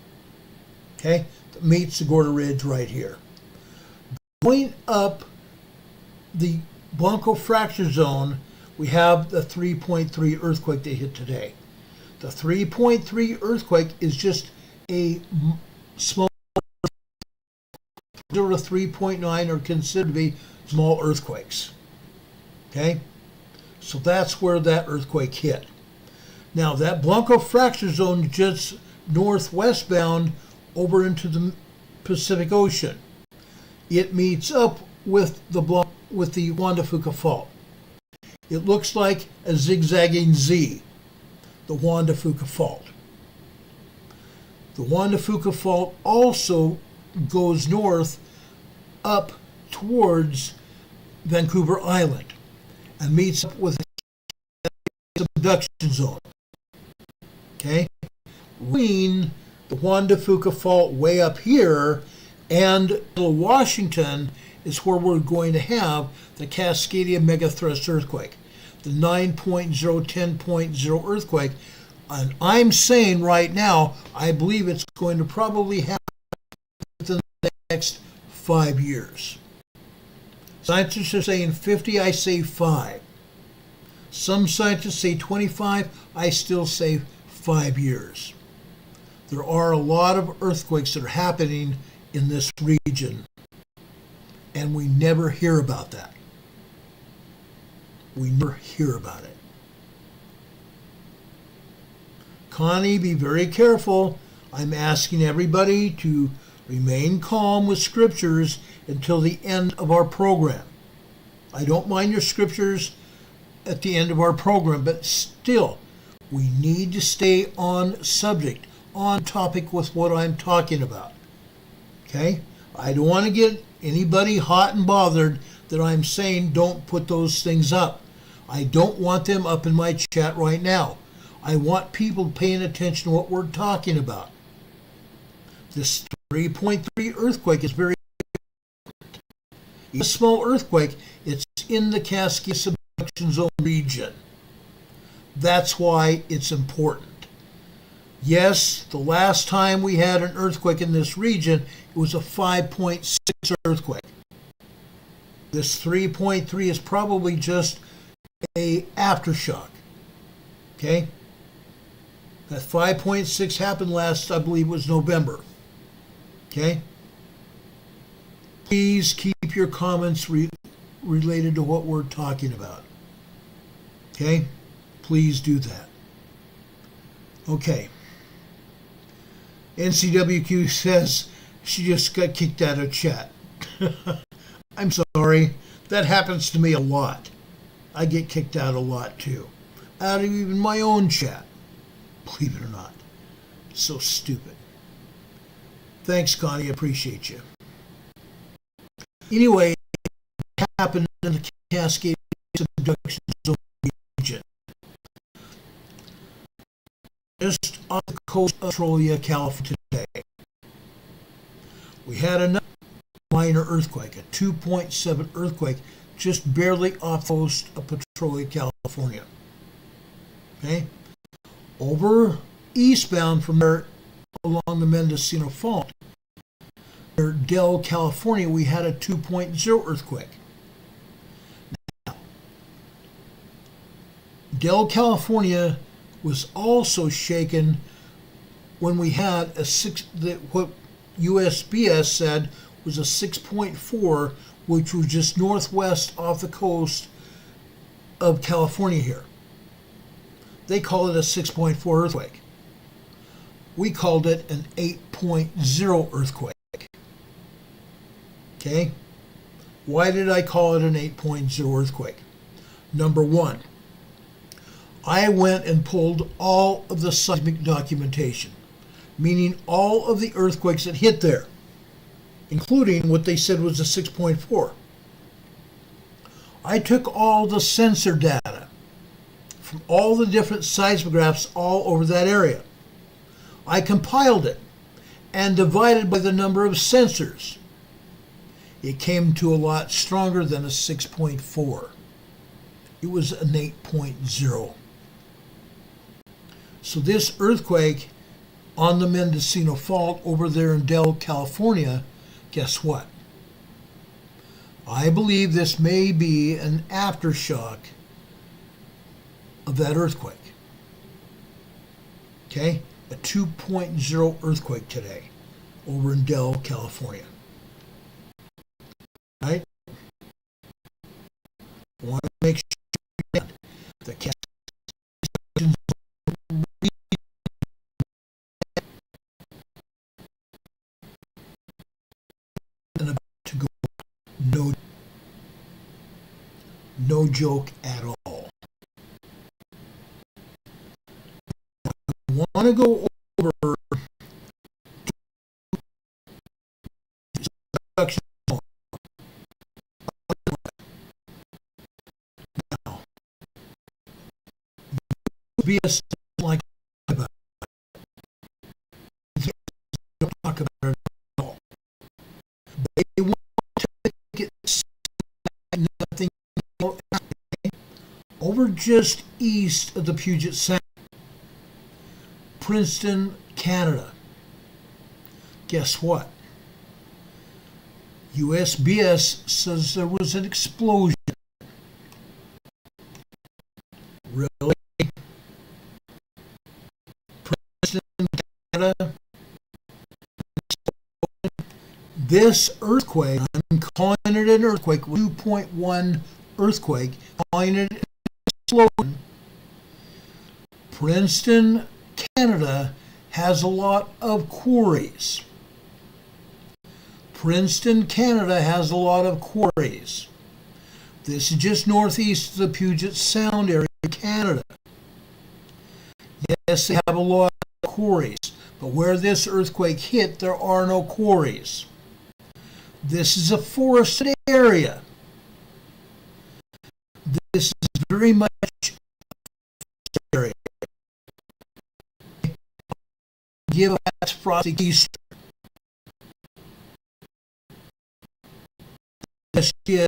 Okay, that meets the Gorda Ridge right here. Going up the Blanco Fracture Zone, we have the 3.3 earthquake that hit today. The 3.3 earthquake is just a small 0 to 3.9 are considered to be small earthquakes. Okay? So that's where that earthquake hit. Now, that Blanco Fracture Zone just northwest bound over into the Pacific Ocean. It meets up with the Juan de Fuca Fault. It looks like a zigzagging Z, the Juan de Fuca Fault. The Juan de Fuca Fault also goes north up towards Vancouver Island and meets up with the subduction zone. Okay? Between the Juan de Fuca Fault way up here and Washington is where we're going to have the Cascadia Megathrust earthquake, the 9.0, 10.0 earthquake. And I'm saying right now, I believe it's going to probably happen within the next 5 years. Scientists are saying 50, I say 5. Some scientists say 25, I still say 5 years. There are a lot of earthquakes that are happening in this region, and we never hear about that. We never hear about it. Connie, be very careful. I'm asking everybody to remain calm with scriptures until the end of our program. I don't mind your scriptures at the end of our program, but still, we need to stay on subject, on topic with what I'm talking about. Okay? I don't want to get anybody hot and bothered that I'm saying don't put those things up. I don't want them up in my chat right now. I want people paying attention to what we're talking about. This 3.3 earthquake is very important. It's a small earthquake. It's in the Cascade subduction zone region. That's why it's important. Yes, the last time we had an earthquake in this region, it was a 5.6 earthquake. This 3.3 is probably just a aftershock. Okay? That 5.6 happened last, I believe, was November. Okay? Please keep your comments related to what we're talking about. Okay? Please do that. Okay. NCWQ says she just got kicked out of chat. I'm sorry. That happens to me a lot. I get kicked out a lot too. Out of even my own chat. Believe it or not. So stupid. Thanks, Connie. I appreciate you. Anyway, it happened in the Cascade subduction zone region. Just off the coast of Petrolia, California today. We had another minor earthquake, a 2.7 earthquake, just barely off the coast of Petrolia, California. Okay? Over eastbound from there along the Mendocino Fault, near Del, California, we had a 2.0 earthquake. Now, Del, California was also shaken when we had what USGS said was a 6.4, which was just northwest off the coast of California here. They call it a 6.4 earthquake. We called it an 8.0 earthquake. Okay? Why did I call it an 8.0 earthquake? Number one, I went and pulled all of the seismic documentation, meaning all of the earthquakes that hit there, including what they said was a 6.4. I took all the sensor data from all the different seismographs all over that area. I compiled it and divided by the number of sensors. It came to a lot stronger than a 6.4. It was an 8.0. So this earthquake on the Mendocino Fault over there in Del, California, guess what? I believe this may be an aftershock of that earthquake. Okay? A 2.0 earthquake today over in Del, California. Right? I want to make sure the to go no joke at all. I want to go over now. Be a like about it. Don't talk about it at all. They want to make it nothing over just east of the Puget Sound. Princeton, Canada. Guess what? USBS says there was an explosion. Really? Princeton, Canada? This earthquake, I'm calling it an earthquake, 2.1 earthquake, calling it an explosion. Princeton, Canada has a lot of quarries. Princeton, Canada has a lot of quarries. This is just northeast of the Puget Sound area of Canada. Yes, they have a lot of quarries, but where this earthquake hit, there are no quarries. This is a forested area. This is very much a forested area. Give a fast frosty Easter. USGS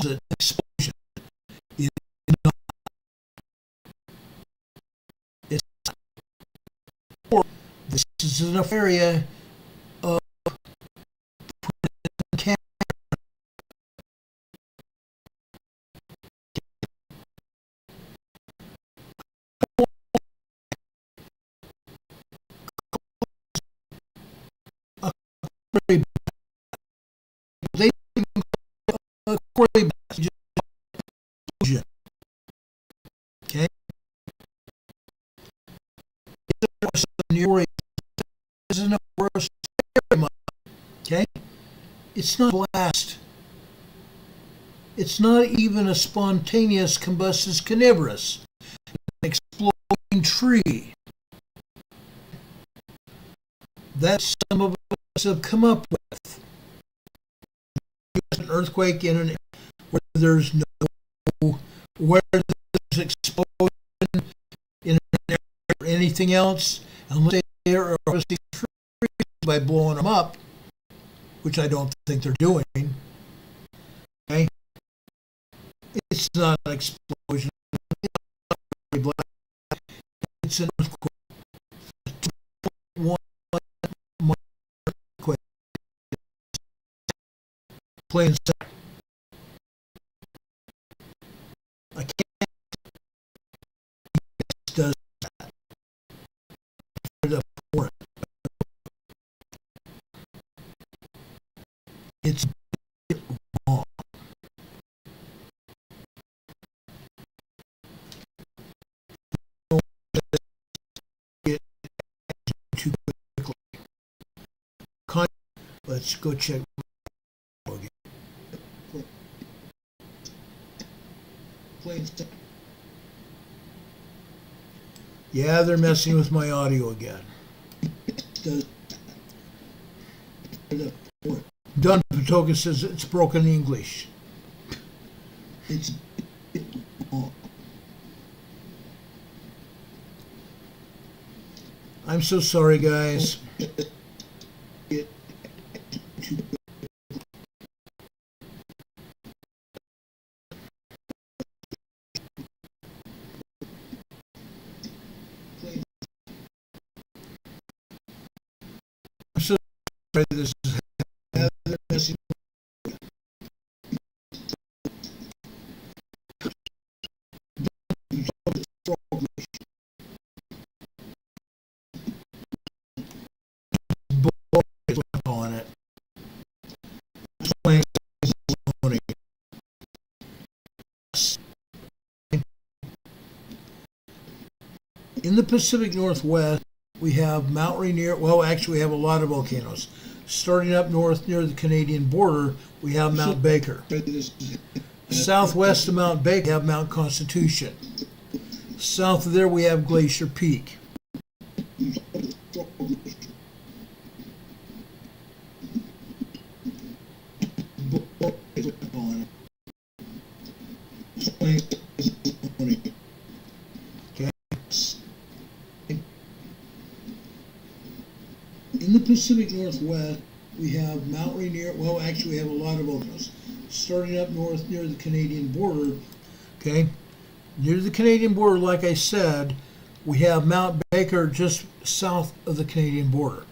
an explosion. This is enough area of Canada. They a quarry explosion. Okay. Isn't a worse area. Okay. It's not a blast. It's not even a spontaneous combustus carnivorous. An exploding tree. That's some of us have come up with. An earthquake in an area where there's explosion in an area or anything else, unless they are harvesting trees by blowing them up, which I don't think they're doing. Okay, it's not an explosion. It's an earthquake. 2.1 earthquake. Plain and simple. I can't. It does that. It's wrong. Too quickly. Let's go check. Yeah, they're messing with my audio again. Don Patoka says it's broken English. It's I'm so sorry, guys. I'm so sorry this is messing. On it. In the Pacific Northwest, we have Mount Rainier. Well, actually, we have a lot of volcanoes. Starting up north near the Canadian border, we have Mount Baker. Southwest of Mount Baker, we have Mount Constitution. South of there, we have Glacier Peak. In the Pacific Northwest, we have Mount Rainier. Well, actually, we have a lot of volcanoes. Starting up north near the Canadian border, okay? Near the Canadian border, like I said, we have Mount Baker just south of the Canadian border.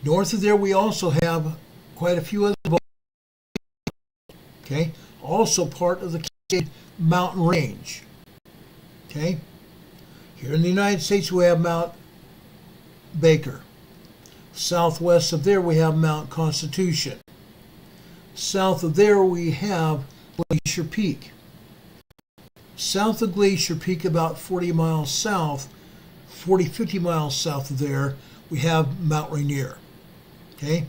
North of there, we also have quite a few other okay, also part of the Cascade Mountain Range. Okay, here in the United States we have Mount Baker. Southwest of there we have Mount Constitution. South of there we have Glacier Peak. South of Glacier Peak, about 50 miles south of there, we have Mount Rainier. Okay?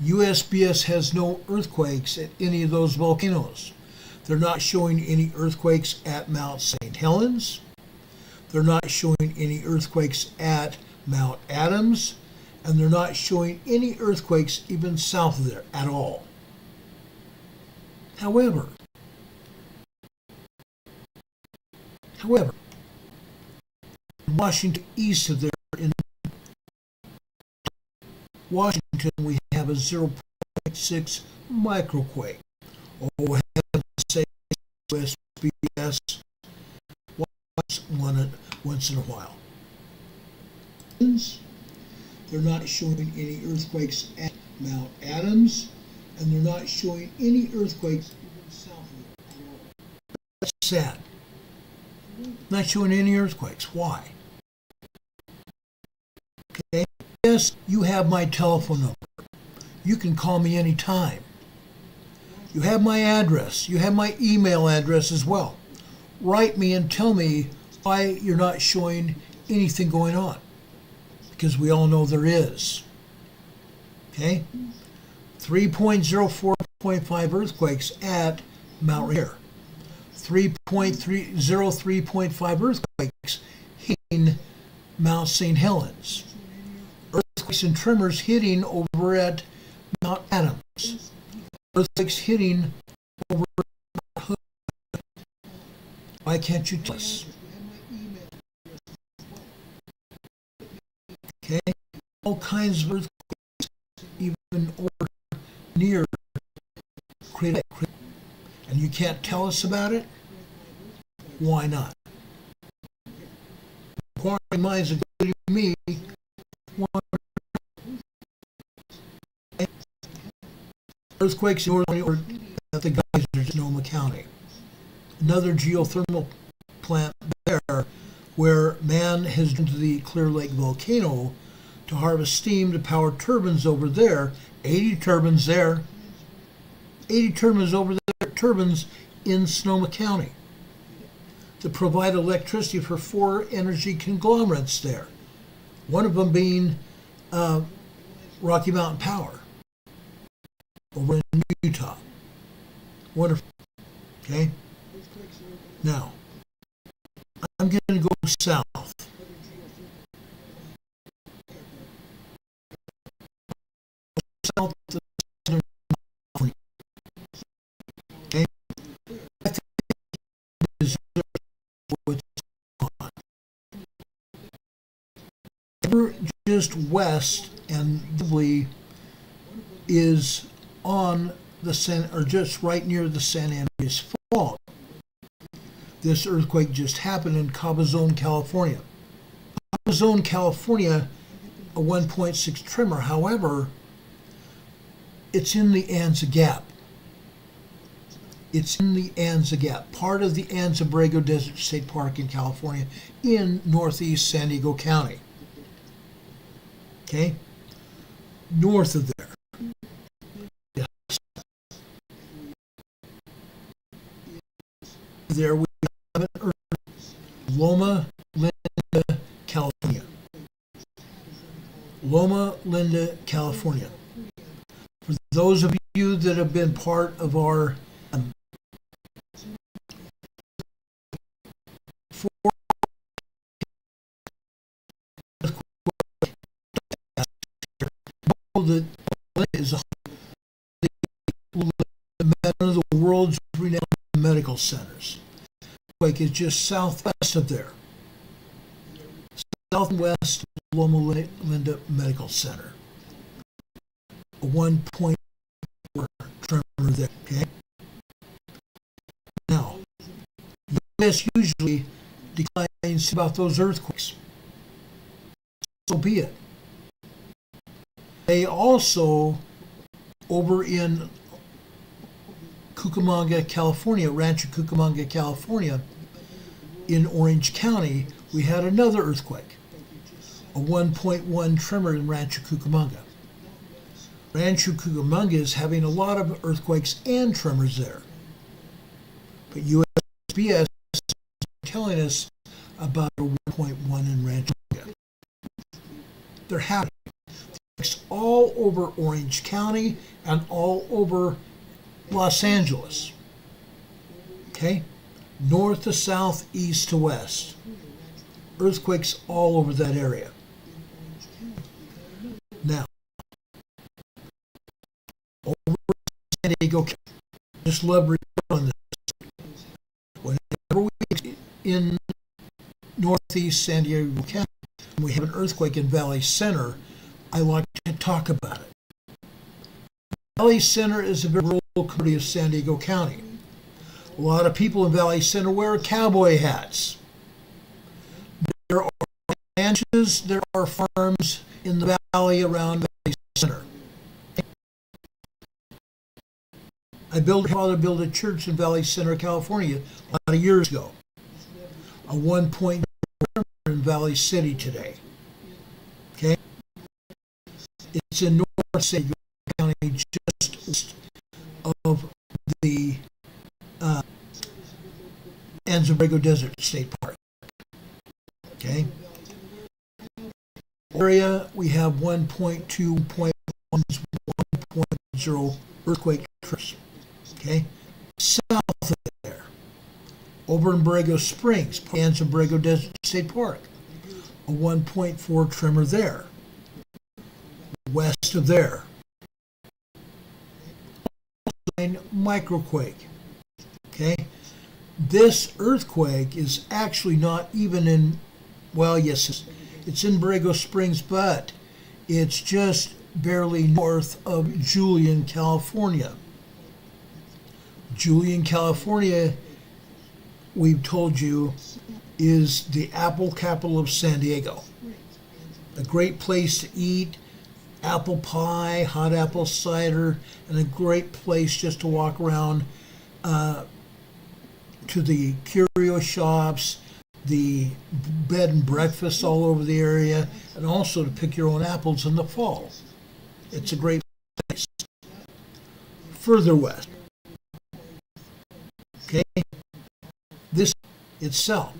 USGS has no earthquakes at any of those volcanoes. They're not showing any earthquakes at Mount St. Helens. They're not showing any earthquakes at Mount Adams. And they're not showing any earthquakes even south of there at all. However, in Washington, east of there, in Washington, we have a 0.6 microquake. Oh, heaven sake, USGS once in a while. They're not showing any earthquakes at Mount Adams, and they're not showing any earthquakes even south of it at all. That's sad. Not showing any earthquakes. Why? Okay. Yes, you have my telephone number. You can call me anytime. You have my address. You have my email address as well. Write me and tell me why you're not showing anything going on. Because we all know there is. Okay? 3.04.5 earthquakes at Mount Rainier. 3.303.5 earthquakes hitting Mount St. Helens. Earthquakes and tremors hitting over at Mount Adams. Earthquakes hitting over at Mount Hood. Why can't you tell us? Okay? All kinds of earthquakes, even over near Crater. And you can't tell us about it? Why not? Inquiring minds are good to me. Earthquakes in or at the geysers in Sonoma County. Another geothermal plant there where man has been to the Clear Lake volcano to harvest steam to power turbines over there. 80 turbines there. 80 turbines over there, turbines in Sonoma County to provide electricity for 4 energy conglomerates there. One of them being Rocky Mountain Power over in Utah. Wonderful. Okay? Now, I'm going to go south. South of Southern California. Okay? I think is what's on. Ever just west and is on the or just right near the San Andreas Fault. This earthquake just happened in Cabazon, California. Cabazon, California, a 1.6 tremor. However, it's in the Anza Gap. It's in the Anza Gap, part of the Anza Borrego Desert State Park in California, in northeast San Diego County. Okay? North of there. Yes. There we have an earthquake. Loma Linda, California. Loma Linda, California. For those of you that have been part of our that is one of the world's renowned medical centers. Like it's just southwest of there. Southwest of Loma Linda Medical Center. A 1.4 tremor there, okay? Now, the U.S. usually declines about those earthquakes. So be it. They also over in Cucamonga, California, Rancho Cucamonga, California, in Orange County, we had another earthquake, a 1.1 tremor in Rancho Cucamonga. Rancho Cucamonga is having a lot of earthquakes and tremors there. But USGS is telling us about a 1.1 in Rancho Cucamonga. They're happening. It's all over Orange County and all over Los Angeles. Okay? North to south, east to west. Earthquakes all over that area. Now, over San Diego County, just love to report on this. Whenever we in northeast San Diego County, and we have an earthquake in Valley Center, I like to talk about it. Valley Center is a very rural community of San Diego County. A lot of people in Valley Center wear cowboy hats. There are ranches, there are farms in the valley around Valley Center. My father built a church in Valley Center, California, a lot of years ago. A 1.0 in Valley City today. Okay? It's in North San Diego County, just east of the Anza-Borrego Desert State Park. Okay? Area, we have 1.2, 1.1, 1.0 earthquake tremors. Okay? South of there, over in Borrego Springs, Anza-Borrego Desert State Park, a 1.4 tremor there. West of there, microquake. Okay? This earthquake is actually not even in, well, yes, it's in Borrego Springs, but it's just barely north of Julian, California. Julian, California, we've told you, is the apple capital of San Diego. A great place to eat apple pie, hot apple cider, and a great place just to walk around to the curio shops, the bed and breakfast all over the area, and also to pick your own apples in the fall. It's a great place. Further west, okay, this itself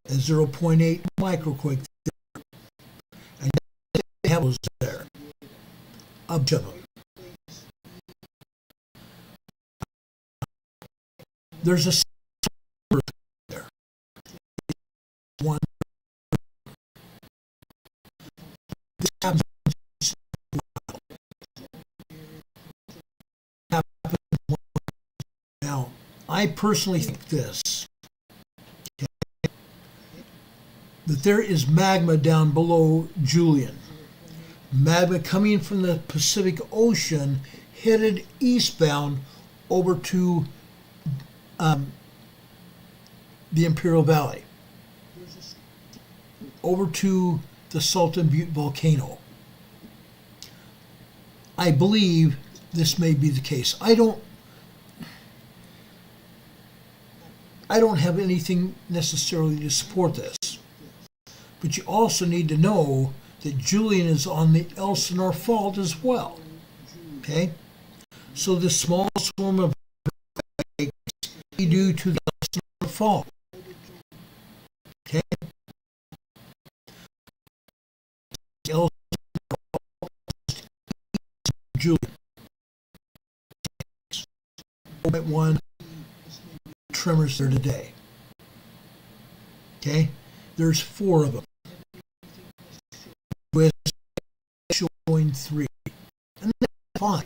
is 0.8 microquake there, and they have those there, up to them. There's a there. One. This happens. Now, I personally think this, okay, that there is magma down below Julian. Magma coming from the Pacific Ocean, headed eastbound over to the Imperial Valley, over to the Salton Butte volcano. I believe this may be the case. I don't have anything necessarily to support this, but you also need to know that Julian is on the Elsinore Fault as well. Okay, so the small swarm of due to the Elsinore Fault. Okay, Julian. 0.1 tremors there today. Okay, there's 4 of them. With showing 3, and that's fine.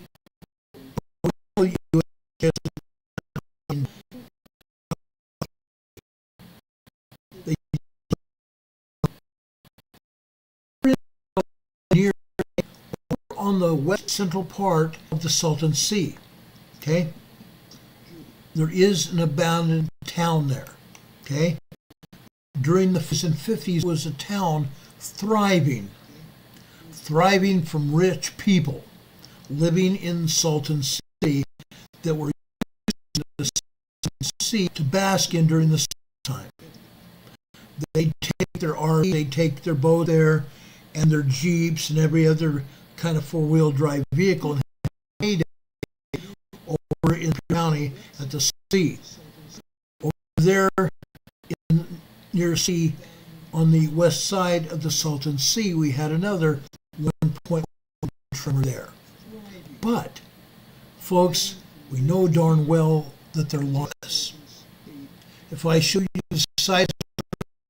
On the west central part of the Salton Sea. Okay, there is an abandoned town there. Okay, during the 40s and 50s was a town thriving from rich people. living in Salton Sea that were using the Salton Sea to bask in during the summertime. They'd take their RV, they'd take their boat there, and their Jeeps and every other kind of four-wheel drive vehicle and have a day over in County at the sea. Over there near sea on the west side of the Salton Sea, we had another 1.1 tremor there. But, folks, we know darn well that they're lossless. If I showed you the size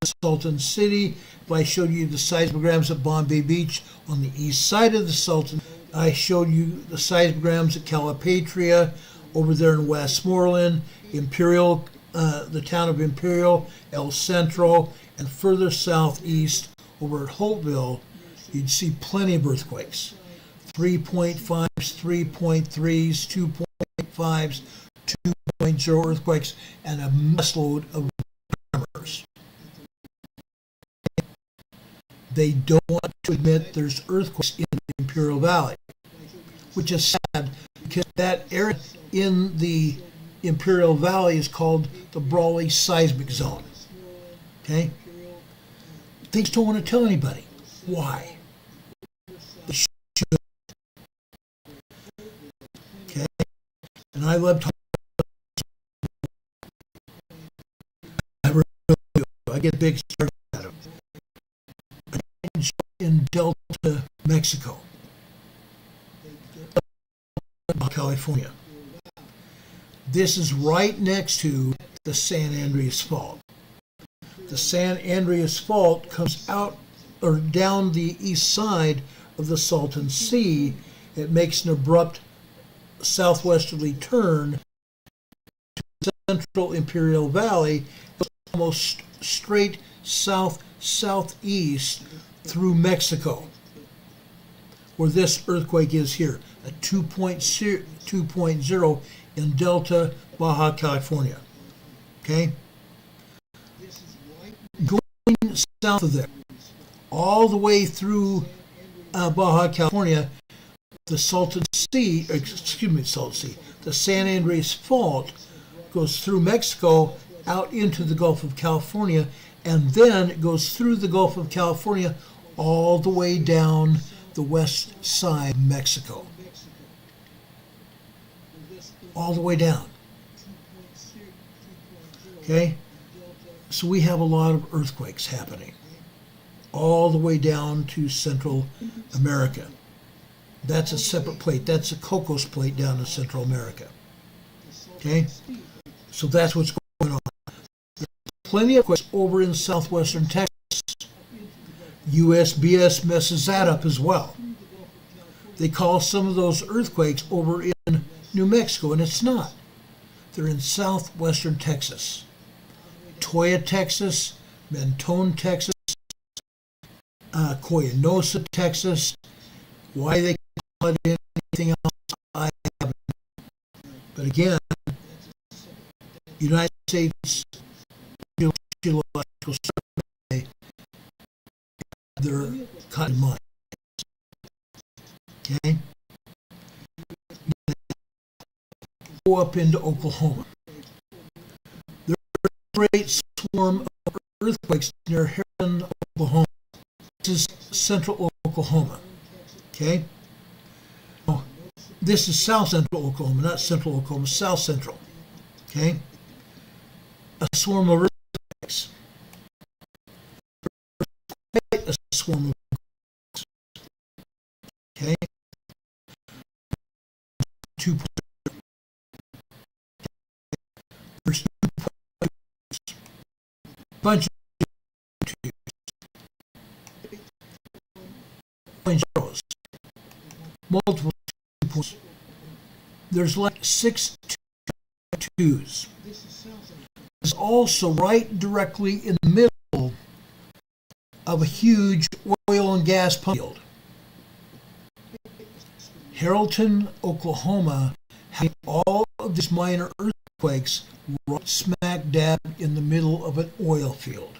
of Salton City, if I showed you the seismograms at Bombay Beach on the east side of the Salton, I showed you the seismograms at Calipatria over there in Westmoreland, Imperial, the town of Imperial, El Centro, and further southeast over at Holtville, you'd see plenty of earthquakes. 3.5s, 3.3s, 2.5s, 2.0 earthquakes, and a busload of tremors. They don't want to admit there's earthquakes in the Imperial Valley, which is sad because that area in the Imperial Valley is called the Brawley Seismic Zone. Okay? They just don't want to tell anybody. Why? They should. Okay? And I love talking about I really do. I get big stars out of it. In Delta, Mexico, California. This is right next to the San Andreas Fault. The San Andreas Fault comes out or down the east side of the Salton Sea. It makes an abrupt southwesterly turn to the central Imperial Valley, almost straight south-southeast through Mexico, where this earthquake is here, a 2.0 in Delta, Baja California. Okay? Going south of there, all the way through Baja California, the Salton Sea, the San Andreas Fault goes through Mexico out into the Gulf of California, and then it goes through the Gulf of California all the way down the west side of Mexico. All the way down. Okay? So we have a lot of earthquakes happening all the way down to Central America. That's a separate plate. That's a Cocos plate down in Central America. Okay? So that's what's going on. There's plenty of earthquakes over in southwestern Texas. USGS messes that up as well. They call some of those earthquakes over in New Mexico, and it's not. They're in southwestern Texas. Toya, Texas, Mentone, Texas, Coyanosa, Texas. Why they call it anything else, I haven't. But again, United States Geological Survey, they're cut in mind. Okay? Go up into Oklahoma. There's a great swarm of earthquakes near Harrison, Oklahoma. This is central Oklahoma. Okay? Oh, this is south central Oklahoma, not central Oklahoma, south central. Okay? A swarm of earthquakes. A swarm of earthquakes. Okay? 2. There's 2 bunch of 2.0s. Multiple 2.0s. There's like 6 2s. It's also right directly in the middle of a huge oil and gas pump field. Harrelton, Oklahoma, having all of these minor earthquakes right smack dab in the middle of an oil field.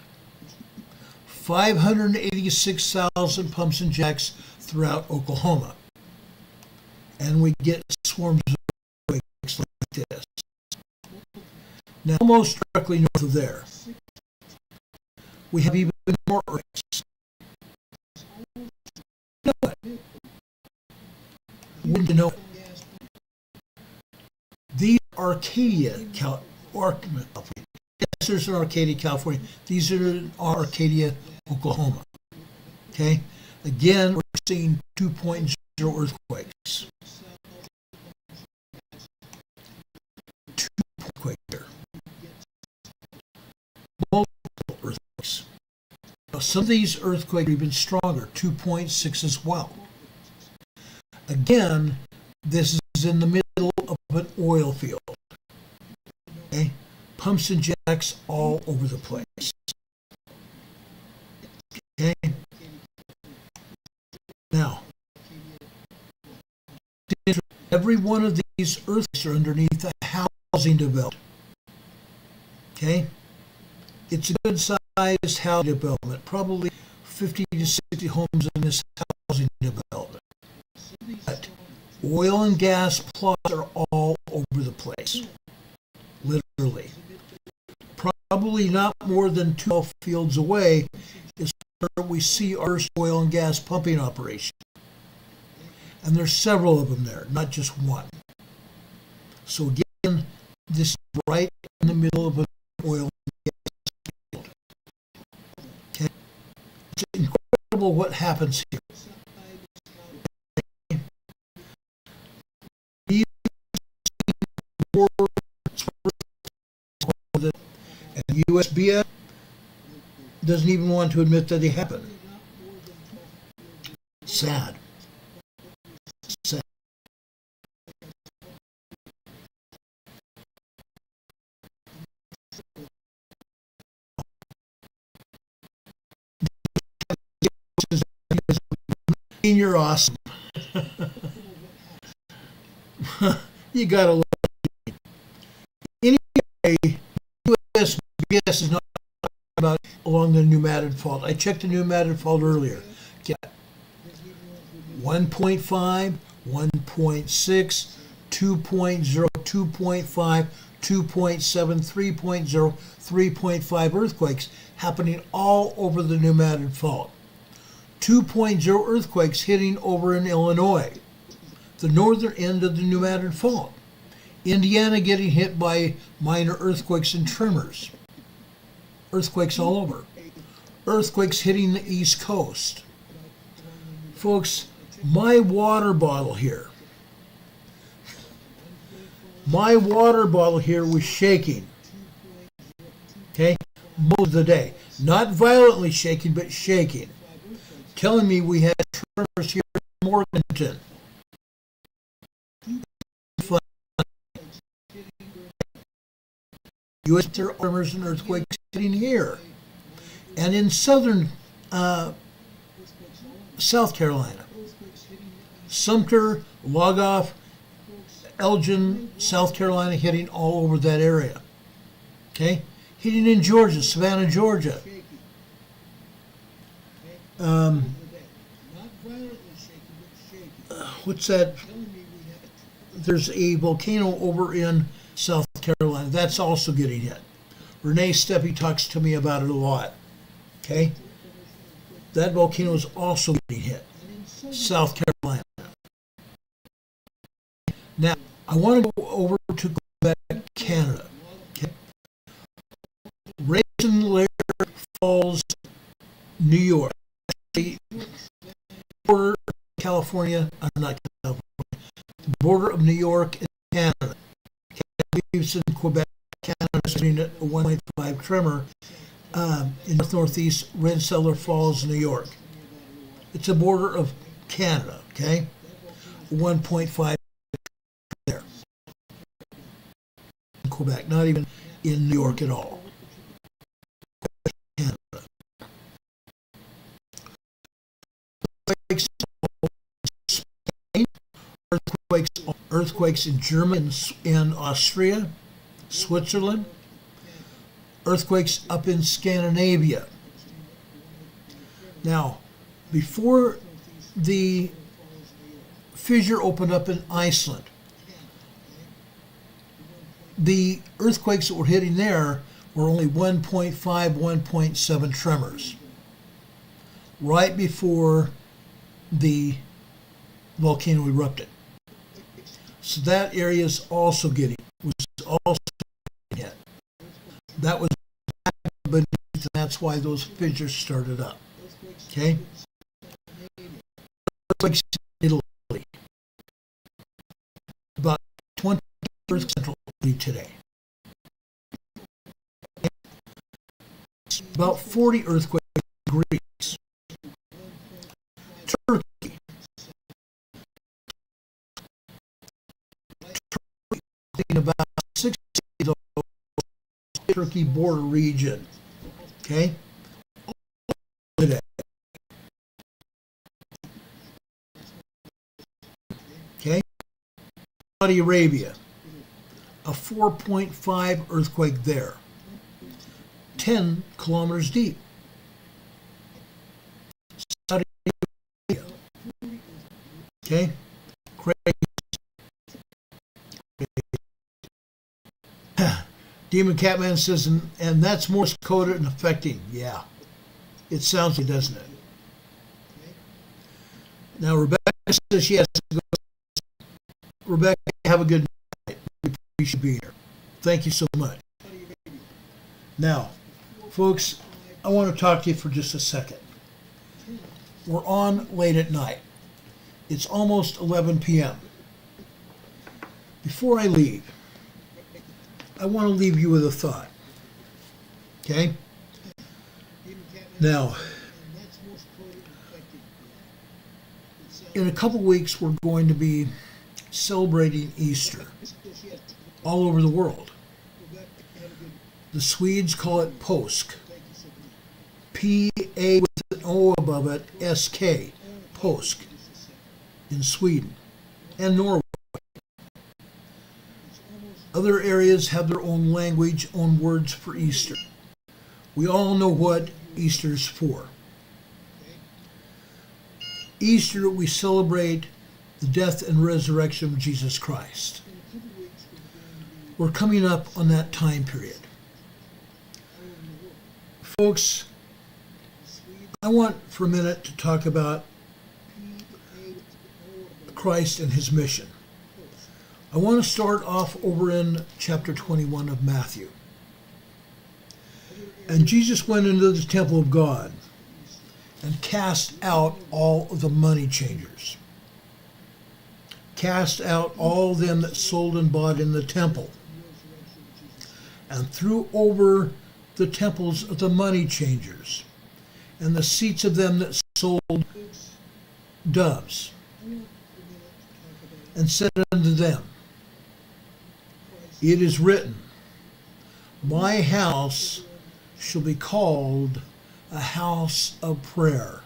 586,000 pumps and jacks throughout Oklahoma. and we get swarms of earthquakes like this. Now, almost directly north of there, we have even more earthquakes. You know what? Wouldn't you know it? These are Arcadia, California. Yes, there's an Arcadia, California. These are in Arcadia, Oklahoma. Okay? Again, we're seeing 2.0 earthquakes. 2 earthquakes here. Multiple earthquakes. Now, some of these earthquakes are even stronger, 2.6 as well. Again, this is in the middle of an oil field. Okay? Pumps and jacks all over the place. Okay? Now, every one of these earthquakes are underneath a housing development. Okay? It's a good sized housing development, probably 50 to 60 homes in this housing development. But oil and gas plots are all over the place. Literally. Probably not more than 12 fields away is where we see our oil and gas pumping operation. And there's several of them there, not just one. So again, this is right in the middle of an oil and gas field. Okay? It's incredible what happens here. And USGS doesn't even want to admit that they happen. Sad. Sad. You're awesome. You gotta love it. Anyway, USGS is not about along the pneumatic fault. I checked the pneumatic fault earlier. Get 1.5, 1.6, 2.0, 2.5, 2.7, 3.0, 3.5 earthquakes happening all over the pneumatic fault. 2.0 earthquakes hitting over in Illinois, the northern end of the pneumatic fault. Indiana getting hit by minor earthquakes and tremors. Earthquakes all over. Earthquakes hitting the East Coast. Folks, my water bottle here was shaking. Okay? Most of the day. Not violently shaking, but shaking. Telling me we had tremors here in Morganton. U.S. tremors and earthquakes hitting here. And in southern South Carolina. Sumter, Logoff, Elgin, South Carolina hitting all over that area. Okay? Hitting in Georgia, Savannah, Georgia. What's that? There's a volcano over in South Carolina. That's also getting hit. Renee Steppe talks to me about it a lot. Okay? That volcano is also getting hit. South Carolina. Now, I want to go over to Quebec, Canada. Okay? Raisin-Lair Falls, New York. Border of California, not California. The border of New York and Canada. Leaves in Quebec, Canada, sitting at a 1.5 tremor in northeast Rensselaer Falls, New York. It's a border of Canada, okay? 1.5 there. In Quebec, not even in New York at all. Canada. Earthquakes in Germany and Austria, Switzerland. Earthquakes up in Scandinavia. Now, before the fissure opened up in Iceland. The earthquakes that were hitting there were only 1.5, 1.7 tremors, right before the volcano erupted. So that area was also getting hit. That was beneath, and that's why those fissures started up. Okay? Earthquakes in Italy. About 20 earthquakes in Italy today. About 40 earthquakes in Greece. Turkey. About 60 of those Turkey border region. Okay? Today. Okay? Saudi Arabia. A 4.5 earthquake there. 10 kilometers deep. Saudi Arabia. Okay? Crazy. Demon Catman says, and that's Morse coded and affecting. Yeah. It sounds like, doesn't it? Now, Rebecca says she has to go. Rebecca, have a good night. We appreciate being here. Thank you so much. Now, folks, I want to talk to you for just a second. We're on late at night. It's almost 11 p.m. Before I leave, I want to leave you with a thought. Okay? Now, in a couple weeks, we're going to be celebrating Easter all over the world. The Swedes call it påsk. P-A with an O above it, S-K, påsk, in Sweden and Norway. Other areas have their own language, own words for Easter. We all know what Easter's for. Easter, we celebrate the death and resurrection of Jesus Christ. We're coming up on that time period. Folks, I want for a minute to talk about Christ and his mission. I want to start off over in chapter 21 of Matthew. And Jesus went into the temple of God and cast out all of the money changers. Cast out all them that sold and bought in the temple. And threw over the temples of the money changers and the seats of them that sold doves. And said unto them, it is written, my house shall be called a house of prayer,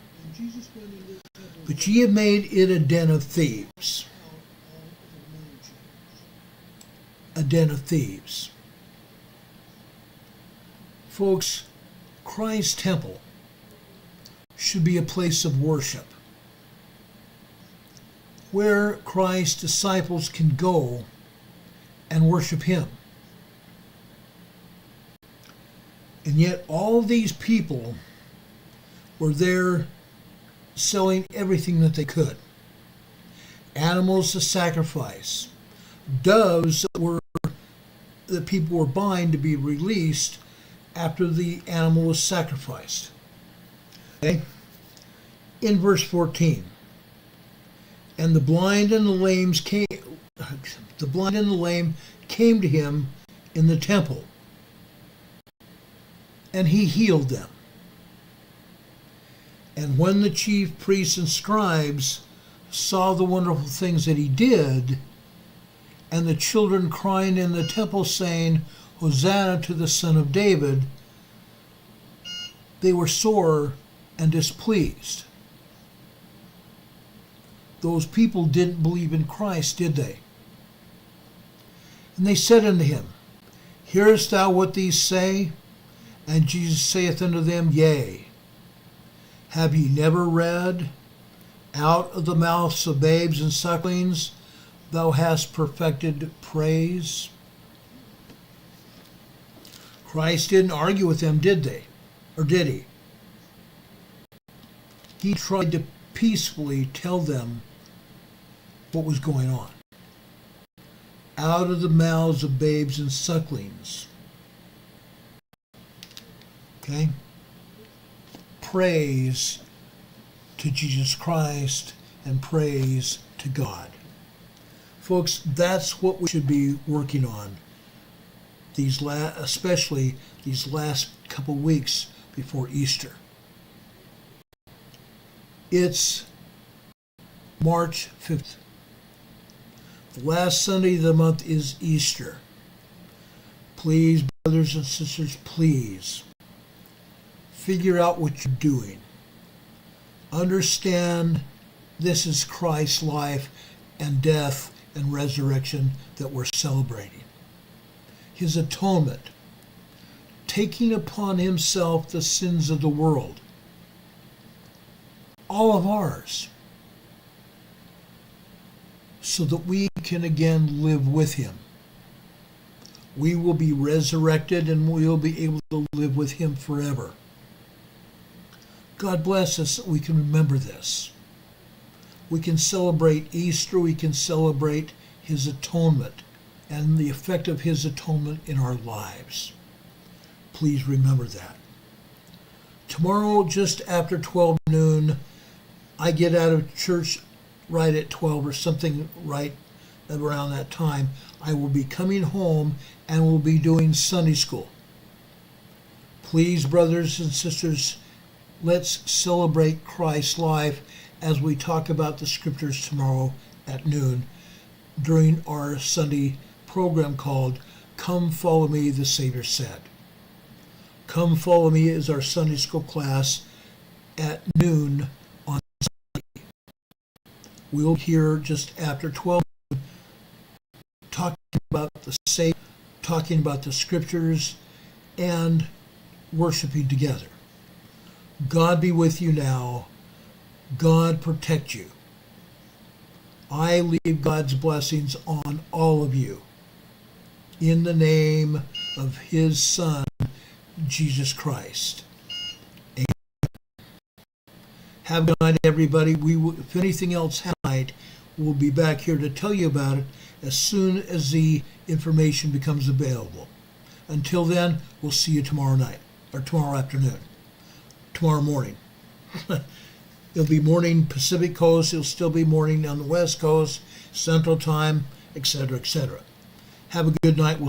but ye have made it a den of thieves. A den of thieves. Folks, Christ's temple should be a place of worship where Christ's disciples can go and worship him. And yet all these people were there selling everything that they could. Animals to sacrifice, doves that people were buying to be released after the animal was sacrificed. Okay? In verse 14, and the blind and the lame came to him in the temple, and he healed them. And when the chief priests and scribes saw the wonderful things that he did, and the children crying in the temple, saying, Hosanna to the Son of David, they were sore and displeased. Those people didn't believe in Christ, did they? And they said unto him, hearest thou what these say? And Jesus saith unto them, yea. Have ye never read, Out of the mouths of babes and sucklings, thou hast perfected praise. Christ didn't argue with them, did they? Or did he? He tried to peacefully tell them what was going on. Out of the mouths of babes and sucklings. Okay? Praise to Jesus Christ and praise to God. Folks, that's what we should be working on. Especially these last couple weeks before Easter. It's March 5th. The last Sunday of the month is Easter. Please, brothers and sisters, please figure out what you're doing. Understand this is Christ's life and death and resurrection that we're celebrating. His atonement, taking upon himself the sins of the world, all of ours, so that we can again live with him. We will be resurrected and we'll be able to live with him forever. God bless us that we can remember this. We can celebrate Easter, we can celebrate his atonement and the effect of his atonement in our lives. Please remember that. Tomorrow, just after 12 noon, I get out of church right at 12 or something right around that time. I will be coming home and will be doing Sunday school. Please, brothers and sisters, let's celebrate Christ's life as we talk about the scriptures tomorrow at noon during our Sunday program called Come Follow Me, the Savior Said. Come Follow Me is our Sunday school class at noon on Sunday. We'll hear just after 12 talking about the Savior, talking about the scriptures, and worshiping together. God be with you now. God protect you. I leave God's blessings on all of you. In the name of his Son, Jesus Christ. Amen. Have a good night, everybody. If anything else happens, we'll be back here to tell you about it as soon as the information becomes available. Until then, we'll see you tomorrow night, or tomorrow afternoon, tomorrow morning. It'll be morning Pacific Coast, it'll still be morning on the West Coast, Central Time, etc., etc. Have a good night. We'll see